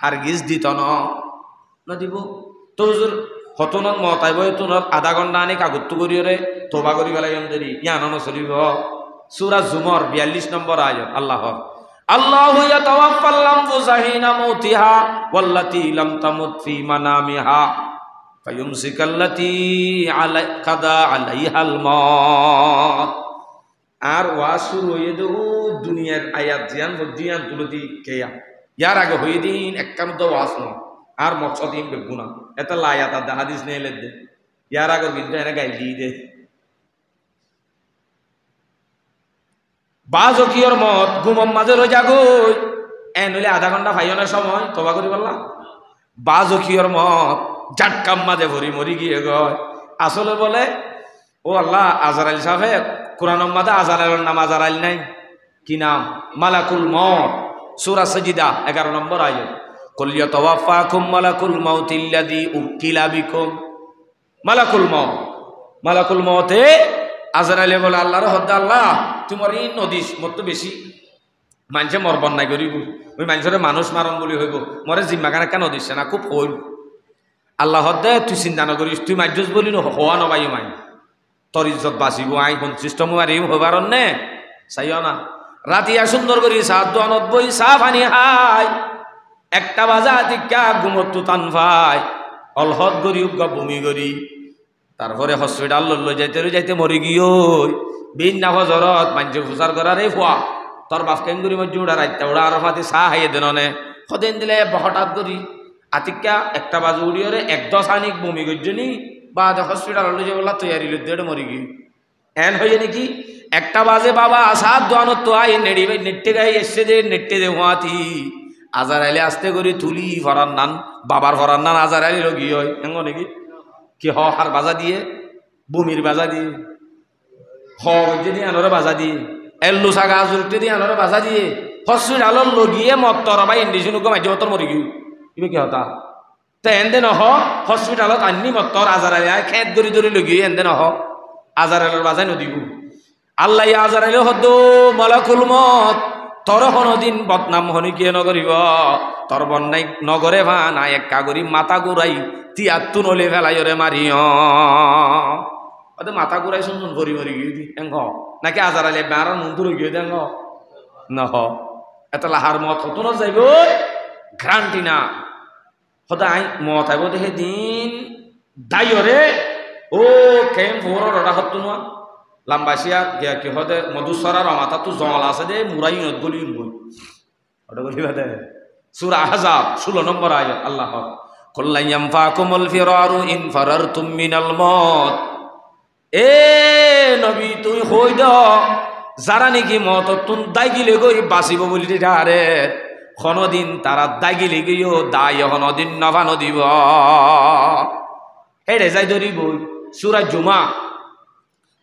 হারগিজ দিত ন দিব তো হুজুর হতনত মত আইব তোনত আধা ঘন্টা আনি কাগজটো করি রে তওবা করি গেলাম দেরি ইয়ান নচলিব সূরা জুমর 42 নম্বর আয়াত আল্লাহর আল্লাহু ইয়াতাওয়াফাল আনফুসা হিনা মাউতিহা ওয়াল্লাতী লাম তামুত ফী মানামিহা ফায়ুমসিকাল্লাতী কাদা আলাইহাল মাউত আর ওয়াসুর হয়ে দে দুনিয়ার আয়াত জিয়ান তুলতি কেয়া ইয়ার আগে হয়ে দিন এককান্ত ওয়াস ন আর মকসদ ইম বেগুনা এটা লায়াত আর হাদিস নিয়ে লে দে ইয়ার আগে কিন্তু এনে গাইল দি দে বাজকিয়র মত ঘুমম মাঝে রয়ে যাগই এ নইলে আধা ঘন্টা ফাইনের সময় তবা করি বললাম বাজকিয়র মত জাটকাম মাঝে ভরি মরি গিয়ে গয় আসলে বলে ও আল্লাহ আজরাইল সাহেব কোরআন মাঝে আজরাইলের নাম আজরাইল নাই কি নাম মালাকুল মত সূরা সাজিদা 11 নম্বর আয়াত কুল ইয়াতাওয়াফাকুম মালাকুল মাউতিল্লাযী উকিলা বিকুম মালাকুল মতে আজরাইলে বলে আল্লাহর হদ্দা আল্লাহ তোমার এই নদীস মত বেশি মানুষে মরবন নাই করিব ওই মানুষের মানুষ মারণ বলি হইব মরে জিম্মাখানে কেন দিচ্ছে না খুব হইল আল্লাহ হদ্দে তুই চিন্তা নকরিস তুই মাইজুস বলি হওয়া নবাই মাই তোর ইজ্জত বাঁচিব আই সন্তুষ্ট মারিম হবার নে চাইও না রাতিয়া সুন্দর করি চাহ দোয়ানত বই চাহ পানি হাই 1টা বাজা দিকা ঘুমতো টান ভাই অলহদ গরি বমি করি তারপরে হসপিটাল লৈ যাইতে মরি গিয়ে বিন না হজরত মানুষ ফুসার করার এই ফুয়া তোর বাপ কেঙ্গুরি মধ্যে উড়া রাইতা উড়া আর মাতি চাহ হাইয়ে দেন নে সদিন দিলে হঠাৎ করি আতিকা 1টা বাজে উড়িয়ে 1-10 আনিক বমি করছনি বা হসপিটাল লৈ যাব বলা তৈরি লুদ্দে মরি গিয়ে এন হয়ে নাকি 1টা বাজে বাবা আসাদ দোয়ানত তো আই নেড়ি নেটে গাই এসছে যে নেটে দে হুয়াতি আজারাইলে আস্তে করে তুলি ভরার নান বাবার ভরার নান আজারাইলে লগি হয় এঙ্গ নাকি কি হার বাজা দিয়ে বমির বাজা দিয়ে যদি আনরে বাজা দিয়ে এল্লু সাগা জুলতে দিয়ে আনরে বাজা দিয়ে হসপিটালত লগিয়ে মত্তর বা ইন্ডিশন মাঝে মতর মরি গিয়ে কিবা কি হতা তো এন্দে নহ হসপিটালত আনি মত্তর আজারাইলে খেত ধরি ধরি লগিয়ে এন্দে নহ আজারাইলের বাজাই নদীব আল্লাহ আজারাইলে হদ্দ মালাকুল মত তোর দিন বদনাম হনি কিয়ে নগরিব তোর বন্যাই নগরে ভা না এক কাগরি মাথা ঘুরাই তিয়াত্তু নলে ফেলাই রে মারিও মাথা ঘুরাই শুন ভরি মরি গিয়ে দি এঙ্গ নাকি আজারাইলে বেড়ার মন্দির গিয়ে দেঙ্গ নহ এত লাহার মত হতো না যাইব গ্রান্টি না সদায় মত আইব দেখে দিন দায়রে ও কেম ভোর রডা হতো না লাম্বাসিয়া গিয়া কি হদে মধুসরার মাথা তো জল আছে দে মুরাই নত গলি বই ওটা বলিবা দে সূরা আহজাব 16 নম্বর আয়াত আল্লাহ কুল্লা ইয়ানফাকুমুল ফিরারু ইন ফারারতুম মিনাল মত এ নবী তুই হই দ যারা নাকি মত তুন দাইগিলে গই বাঁচিব বলি আরে কোনদিন তারা দাইগিলে গিয়েও দায় কোনদিন নভা নদিব হেডে যাই ধরিব সূরা জুমা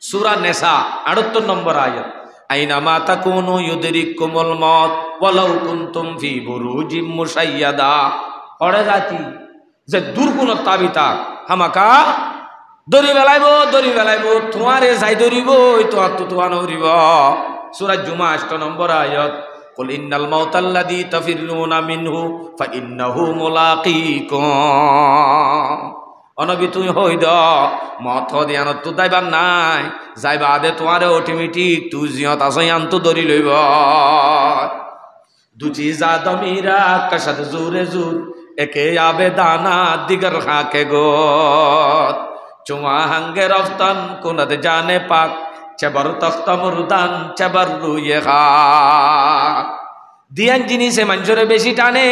সূরা নেসা 78 নম্বর আয়াত আইনা মা তাকুনু ইউদরিকুমুল মত ওয়ালাউ কুনতুম ফি বুরুজিম মুশাইয়াদা ওরে জাতি যে দুর্গুণ তাবিতা হামাকা দরি বেলাইব তোমারে যাই ধরিব তো তোমার নরিব সূরা জুমা 8 নম্বর আয়াত কুল ইন্নাল মাউতাল্লাযী তাফিররুনা মিনহু ফাইন্নাহু মুলাকীকুম। অনবী তুই হই দ মত দিয়ানত তো দাইবার নাই, যাইবা আদে তোমারে অটোমেটিক তুই জিয়ত আসই আনতো ধরি লইব। দু চিজ আদমিরা কশদ জুরে জুর একে আবে দানা দিগর খাকে গোত। চুমা হাঙ্গে রফতান কুনত জানে পাক চেবর তখ্ত মুরদান চেবর রুয়ে খাক। দিয়ান জিনিসে মানুষরে বেশি টানে,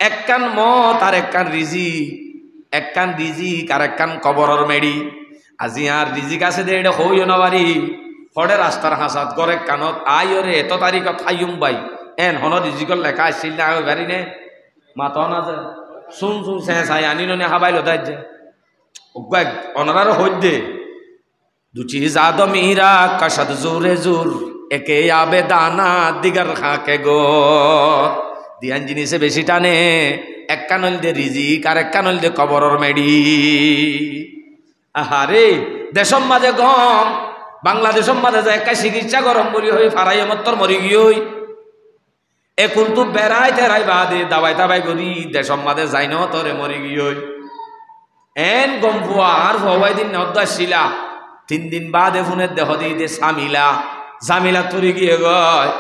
একখান মত আর একখান রিজিক, একখান রিজিক আর একখান কবরর মেড়ি। আজি আর রিজিক আছে দে এটা হইও না বাড়ি হরে রাস্তার হাসাত গরে কানত আইরে এত তারিখত খাইম বাই এন হন রিজিকর লেখা আসছিল না আগে বাড়ি নে মাতাও না যে শুন শুন সে চাই আনি নে হাবাইল তাই যে অনার হই দে দু চিজ আদমিরা কশদ জোরে জোর একে আবে দানা দিগর খাকে গো। দিয়ান জিনিসে বেশি টানে, একখান হইল দে রিজিক আর একখান হইল দে কবরর মেডি। আহারে দেশম মাঝে গম বাংলাদেশম মাঝে যায় একটা চিকিৎসা গরম বলি হই ফারাই মত্তর মরি গিয়ে একুল তো বেড়াই তেরাই বাদে দাবাই তাবাই করি দেশম মাঝে যাই ন তরে মরি গিয়ে এন গম ফুয়া আর ভবাই দিন নদ্দাশিলা 3 দিন বাদে ফোনের দেহ দিয়ে দে সামিলা জামিলা তরি গিয়ে গয়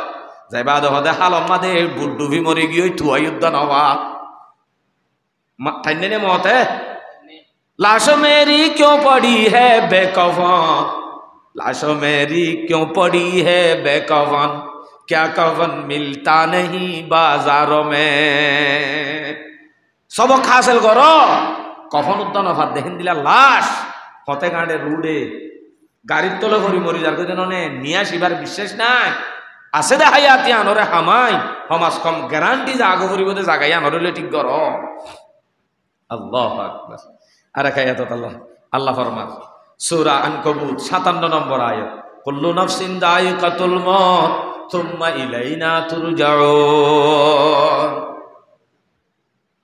যাই বাদ হদে হালম মাদে বুড্ডুভি মরি গিয়ে তুয়াই উদ্যান হওয়া ঠান্ডে নে মতে लाश मेरी क्यों पड़ी है बेकफन, लाश मेरी क्यों पड़ी है बेकफन, क्या कफन मिलता नहीं बाजारों में। सबक हासिल करो कफन उद्दान अफात देखें दिला लाश हते गाड़े रूडे गाड़ीर तले घड़ी मरी যার জন্য নিয়া শিবার বিশ্বাস নাই আছে দে হায়াতি আনরে হামাই সমাজ কম গ্যারান্টি যা আগে করিব দে জাগাই আনরে ঠিক করো। আল্লাহু আকবার। আর এক আয়াত আল্লাহ ফরমান সূরা আনকাবুত 57 নম্বর আয়াত কুল্লু নাফসিন যায়িকাতুল মউত সুম্মা ইলাইনা তুরজাউন।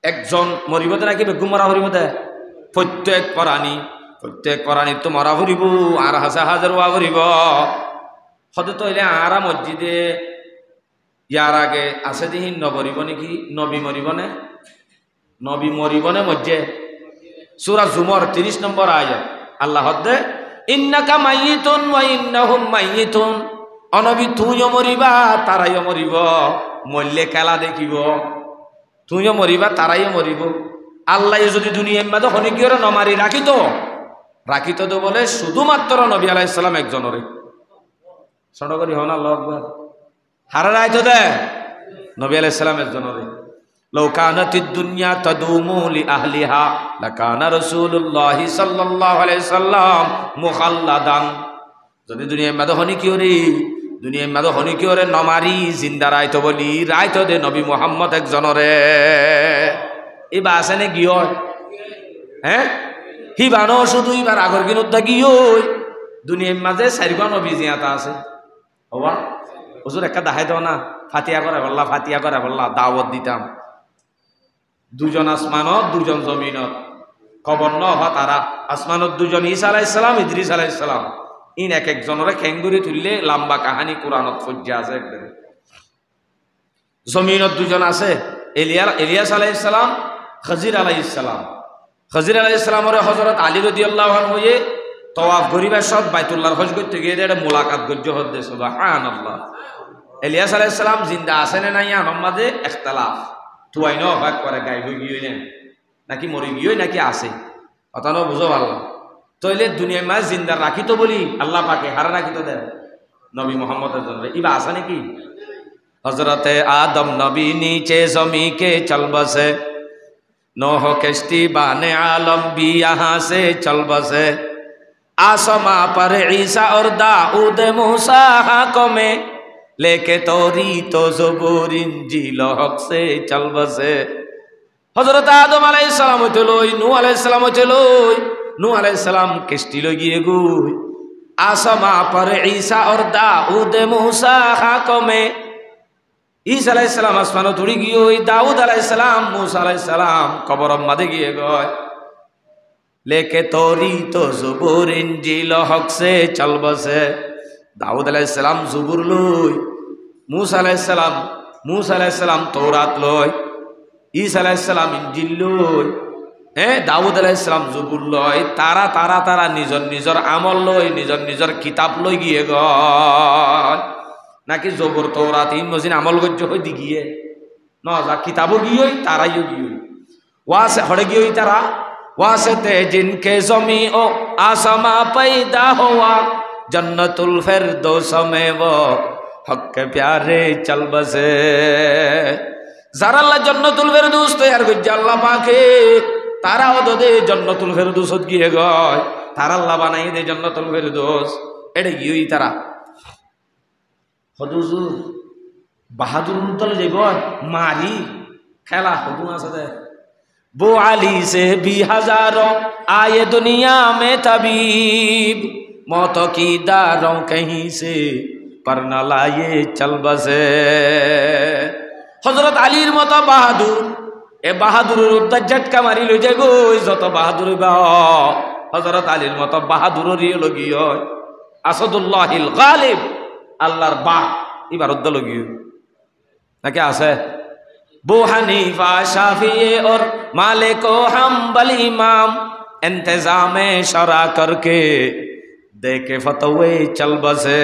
একজন মরিবতে নাকি বেগুম মরা হরিবতে প্রত্যেক প্রাণী তো মরা হরিব আর হাসা হাজার ওয়া হরিব হতে তো এলে আরা মসজিদে ইয়ার আগে আছে দিন নবরিব নাকি নবী মরিব নে মসজিদে সূরা জুমর 30 নম্বর আয়াত আল্লাহ হদে ইন্নাকা মাইয়িতুন ওয়া ইন্নাহুম মাইয়িতুন। অনবী তুইও মরিবা তারাইও মরিব, মরলে খেলা দেখিব, তুইও মরিবা তারাইও মরিব। আল্লাহ যদি দুনিয়ার মধ্যে হনিকিয়রে নমারি রাখিত তো বলে শুধুমাত্র নবী আলাইহিস সালাম একজনরে ছোট করি হন আল্লাহু আকবার হারা রাইতো দে নবী আলাইহিস সালাম একজনরে। لو كانت الدنيا تدوم لأهلها لكان رسول الله صلى الله عليه وسلم مخلدا। যদি দুনিয়ার মধ্যে হনি কি ওরে নমারি জিন্দা রাইতো বলি রাইতো দে নবী মুহাম্মদ একজনরে। এবার আছে নে গিয়ে হ্যাঁ হিবানো শুধু এবার আগর কিনুত গিয়ে দুনিয়ার মাঝে 4 নবী জিয়াতা আছে হওয়া হুজুর একটা দেখাই দাও না ফাতিয়া করে বললা দাওয়াত দিতাম। 2 জন আসমানত 2 জন জমিনত খবর ন হ তারা আসমানত 2 জন ঈসা আলাইহিস সালাম ইদ্রিস আলাইহিস সালাম ইন এক একজনরে খেঙ্গুরি তুললে লম্বা কাহিনী কোরআনত ফজ্জা আছে একবারে। জমিনত 2 জন আছে ইলিয়াস আলাইহিস সালাম খজির আলাইহিস সালামরে হযরত আলী রাদিয়াল্লাহু আনহু এ তওয়াফ করিবার সব বাইতুল্লাহর হজ করতে গিয়ে এটা মোলাকাত গজ্জ হদ্দে সুবহানাল্লাহ। ইলিয়াস আলাইহিস সালাম জিন্দা আছে না নাই আমাদের ইখতিলাফ তুই ন ভাগ করে গাই হই গিয়ে নেন নাকি মরি গিয়ে নাকি আছে অতন বুঝো আল্লাহ তইলে দুনিয়ার মাঝ জিন্দা রাখিতো বলি আল্লাহ পাকে হারা রাখিতো দেন নবী মুহাম্মদের জন্য ইবা আছে নাকি। হযরতে আদম নবী नीचे जमी के चल बसे नूह कश्ती बाने आलम भी यहाँ से चल बसे आसमां पर ईसा और दाऊद मूसा हाकों में लेके तोरी तो ज़बूर इंजील हक से चल बसे। हज़रत आदम अलैहिस्सलाम चलोई नूह अलैहिस्सलाम चलोई नूह अलैहिस्सलाम किश्ती लगी गुई आसमां पर ईसा और दाऊद मूसा हाकों में ईसा अलैहिस्सलाम आसमान तुड़ी गई दाऊद अलैहिस्सलाम मूसा अलैहिस्सलाम कबर मदे गए गए लेके तोरी तो ज़बूर इंजील हक से चल बसे। दाऊद अलैहिस्सलाम जुबुर লই मूसा आलाइहिस सालाम तौरात लय, ईसा आलाइहिस सालाम इंजिल लय, दाऊद आलाइहिस सालाम जबुर लय, तारा तारा तारा निजर निजर আমল লয়, নিজর নিজর কিতাব লই গিয়ে গয় নাকি জবর তৌরাত ইনজিল আমল গজ্জ হই দি গিয়ে ন যা কিতাবও গিয়ে তারাইও গিয়ে ওয়াসে হড়ে গিয়ে তারা वास्ते जिनके ज़मी ओ आसमा पैदा हुआ जन्नतुल फिरदौस में वो हक के प्यारे चल बसे যারা আল্লাহ জন্নতুল ফেরদৌস তৈয়ার করছে আল্লাহ পাকে তারা ওদে জন্নতুল ফেরদৌস গিয়ে গয় তারা আল্লাহ বানাই দে জন্নতুল ফেরদৌস এটা গিয়েই তারা হদুজুর বাহাদুর তলে যাইব মারি খেলা হদু আছে वो अली से भी हजारों आए दुनिया में तबीब मौतों की दारों कहीं से पर न लाए चल बसे हजरत अलीर मतो बाहादुर ए बाहादुर झटका मारी लो जागो যত বাহাদুর বা হযরত আলীর মতো বাহাদুরই লগি হয় আসাদুল্লাহিল গালিব আল্লাহর বা এবার উদ্দ লগি নাকি আছে बो हनीफा शाफी और मालिक व हम्बल इमाम इंतजाम शरा करके देखे फतवे चल बसे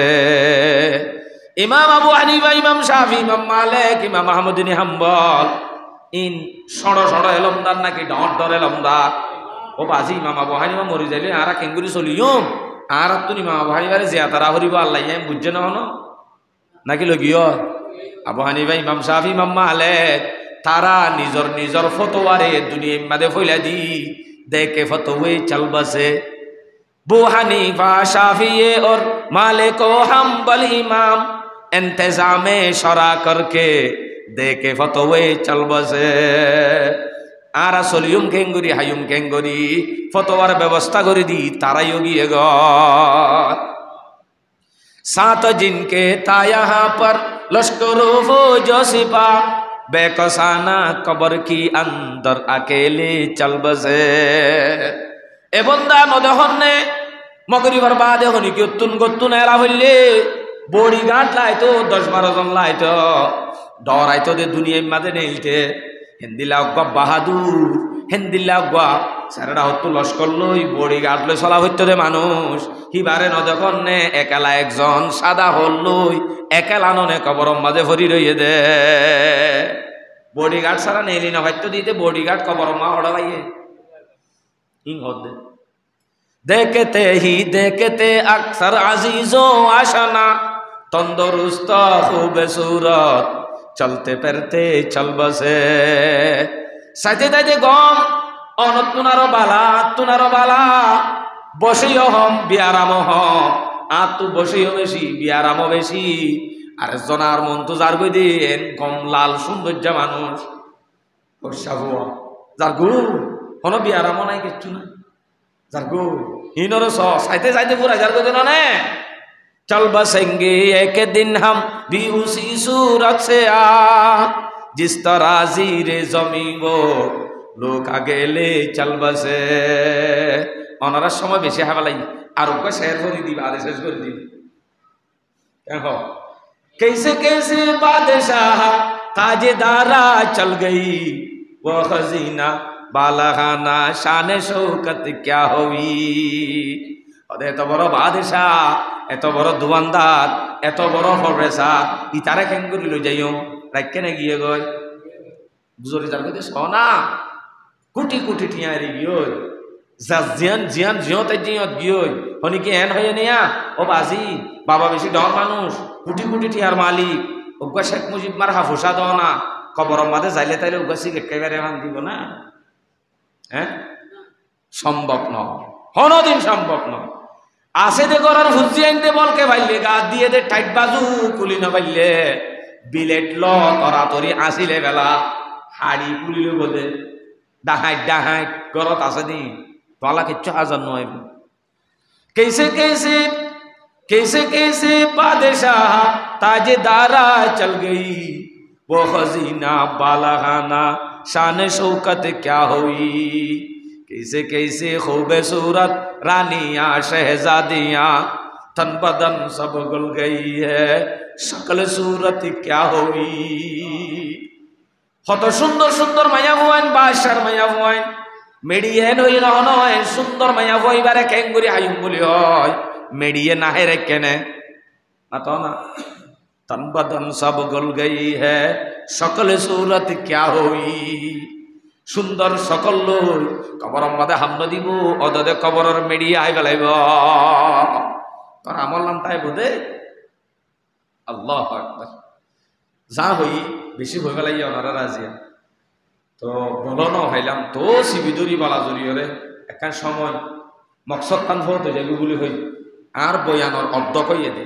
इमाम अबू हनीफा इमाम शाफी इमाम मालिक इमाम अहमद बिन हम्बल इन सड़ो सड़ो एलमदार नाकि डर डर एलमदार ओ बाजी इमाम अबू हनीफा मरि जाइले आरा केंगुरी चलियम আর তুই ইমাম আবু হানিফারে জিয়াতারা করিব আল্লাহ ইয়াম বুঝছে না হনো নাকি লগিও আবু হানিফা ইমাম শাফি ইমাম মালিক তারা নিজর নিজর ফতোয়ারে দুনিয়া মাঝে ফইলা দি দেখে ফতোয়ে চল বসে বু হানিফা শাফি और मालिक व हम्बल इमाम इंतजाम शरा करके देखे फतोए चल बसे आरा सलियम केंगुरी हायुम केंगुरी फतोয়ার ব্যবস্থা করে দি তারাই গিয়ে গ सात जिनके था यहाँ पर लश्करो फौजो सिपा बेकसाना कब्र की अंदर अकेले चल बसे ए बंदा मदहन्ने मगरिबर बादे हनी गत्तुन गत्तुन एला हইলে বডি গার্ড লাইতো 10-12 জন লাইতো ডরাইতো দে দুনিয়ার মাঝে নেইলতে হিন্দিলা গো বাহাদুর হিন্দিলা গো সারাটা হতো লস্কর লই বডি গার্ড লই চলা হইতো দে মানুষ হিবারে ন দেখুন নে একালা একজন সাদা হল লই একালা ননে কবরম মাঝে ভরি রইয়ে দে বডিগার্ড সারা নেইলি না হয়তো দিতে বডিগার্ড কবরম মা হড়া লাইয়ে ইং হদে देखते अक्सर अजीजों आशना तंदुरुस्त खूब सूरत चलते फिरते चल बसे साथे दाइते गम अनत तुनारो बाला बसियो हम बियाराम हम आतु बसियो बेशी बियाराम बेशी আর জনার মন তো যার গই দেন কম লাল সৌন্দর্য মানুষ বর্ষাবো যার গো কোন বিয়ারাম নাই কিছু না যার গো हिनोर सौ साइते साइते पूरा जार को देना ने चल बसेंगे एक दिन हम भी उसी सूरत से आ जिस तरह जीरे जमी वो लोग अकेले चल बसे ओनारा समय बेশি হাবালাই আর ওকে শেয়ার করে দিবা আদেশ শেষ করে দিই দেখো कैसे कैसे बादशाह ताजदारा चल गई वो खजीना बालाखाना शान शौकत क्या हुई এত বড় বাদশাহ এত বড় দুয়ানদার এত বড় প্রফেসর ইতারে কেঙ্গুরি লই যাইও রাখকে না গিয়ে গয় বুঝরি যার কইতে সোনা কোটি কোটি টিয়ারি গিয়ে জিয়ান জিয়ান জিয়তে জিয়ত গিয়ে হনি কি এন হয়ে নিয়া ও বাজি বাবা বেশি ডর মানুষ কোটি কোটি টিয়ার মালিক ওগা শেখ মুজিব মার হাফুসা দাও না কবরের মাঝে যাইলে তাইলে ওগা সিগ একেবারে মান দিব না হ্যাঁ সম্ভব নয় কোনদিন সম্ভব নয় আসে দে করার হুজি আনতে বলকে ভাইলে গা দিয়ে দে টাইট বাজু কুলি না ভাইলে বিলেট ল তরাতরি আসিলে বেলা হাড়ি কুলিলে বলে ডাহাই গরত আছে দি তোলা কিচ্ছু হাজার নয় कैसे कैसे कैसे कैसे बादशाह ताजदारा चल गई वो खजीना बालाखाना शान शौकत क्या हुई कैसे कैसे खूबसूरत रानियां शहजादियां तन बदन सब गुल गई है সকল सूरत क्या हुई কত সুন্দর সুন্দর মায়া হওয়ান বাদশার মায়া হওয়ান মেডিয়েন হই নয় সুন্দর মায়া হইবারে কেঙ্গুরি আয়ুম বলি হয় মেডিয়ে না হে রে কেনে না তো না तन बदन सब गल गई है सकल सूरत क्या हुई सुंदर सकल लोग कबर मदे हम न দিব অদদে কবরের মেডিয়া আই বেলাইব তোর আমল নাম তাই বদে আল্লাহু আকবার যা হই বেশি হই বেলাই ওনারা রাজিয়া তো বলো না হইলাম তো সিবিদুরি বালা জরিয়রে একটা সময় মকসদ কান হতে যাইব বলি হই আর বয়ানর অর্ধ কইয়ে দে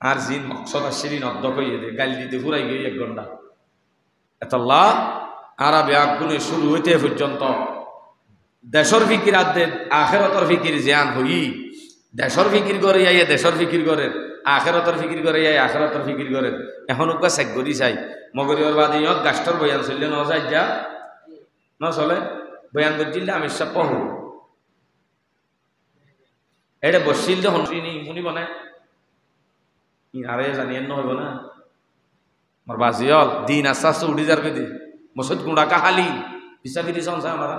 আর জিন মকসদ আসিরিন অর্ধ কইয়ে দে গাল দিতে ফুরাই গই 1 ঘন্টা এতল্লাহ আরবে আগুনে শুরু হইতে পর্যন্ত দেশর ফিকির আদে আখিরাতের ফিকির জ্ঞান হই দেশর ফিকির করে আইয়ে দেশর ফিকির করে আখিরাতের ফিকির করে আইয়ে আখিরাতের ফিকির করে এখন ওকা চেক করি চাই মগরিয়র বাদে ইয়ক গাস্টর বয়ান চললে ন যায় যা ন চলে বয়ান করছিলে আমি সব পহু এটা বসছিল যে হনসিনি মুনি বনায় আরে জানিয়েন না হইব না আমার বাজিয়ল দিন আস্তে আস্তে উঠি যাবে দি মসজিদ গুঁড়া কাহালি পিছা ফিরি চলছে আমরা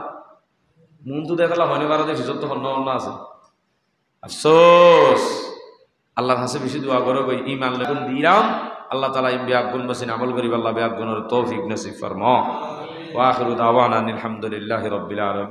মন তো দেখালা হয়নি বারোতে ভিতর তো হন্য অন্য আছে আফসোস আল্লাহর কাছে বেশি দোয়া করো গই ইমান লেগুন দিলাম আল্লাহ তাআলা ইম বিআগুন বসিন আমল করি আল্লাহ বিআগুনের তৌফিক নসিব ফরমা ওয়া আখিরু দাওয়ানা আলহামদুলিল্লাহি রাব্বিল আলামিন।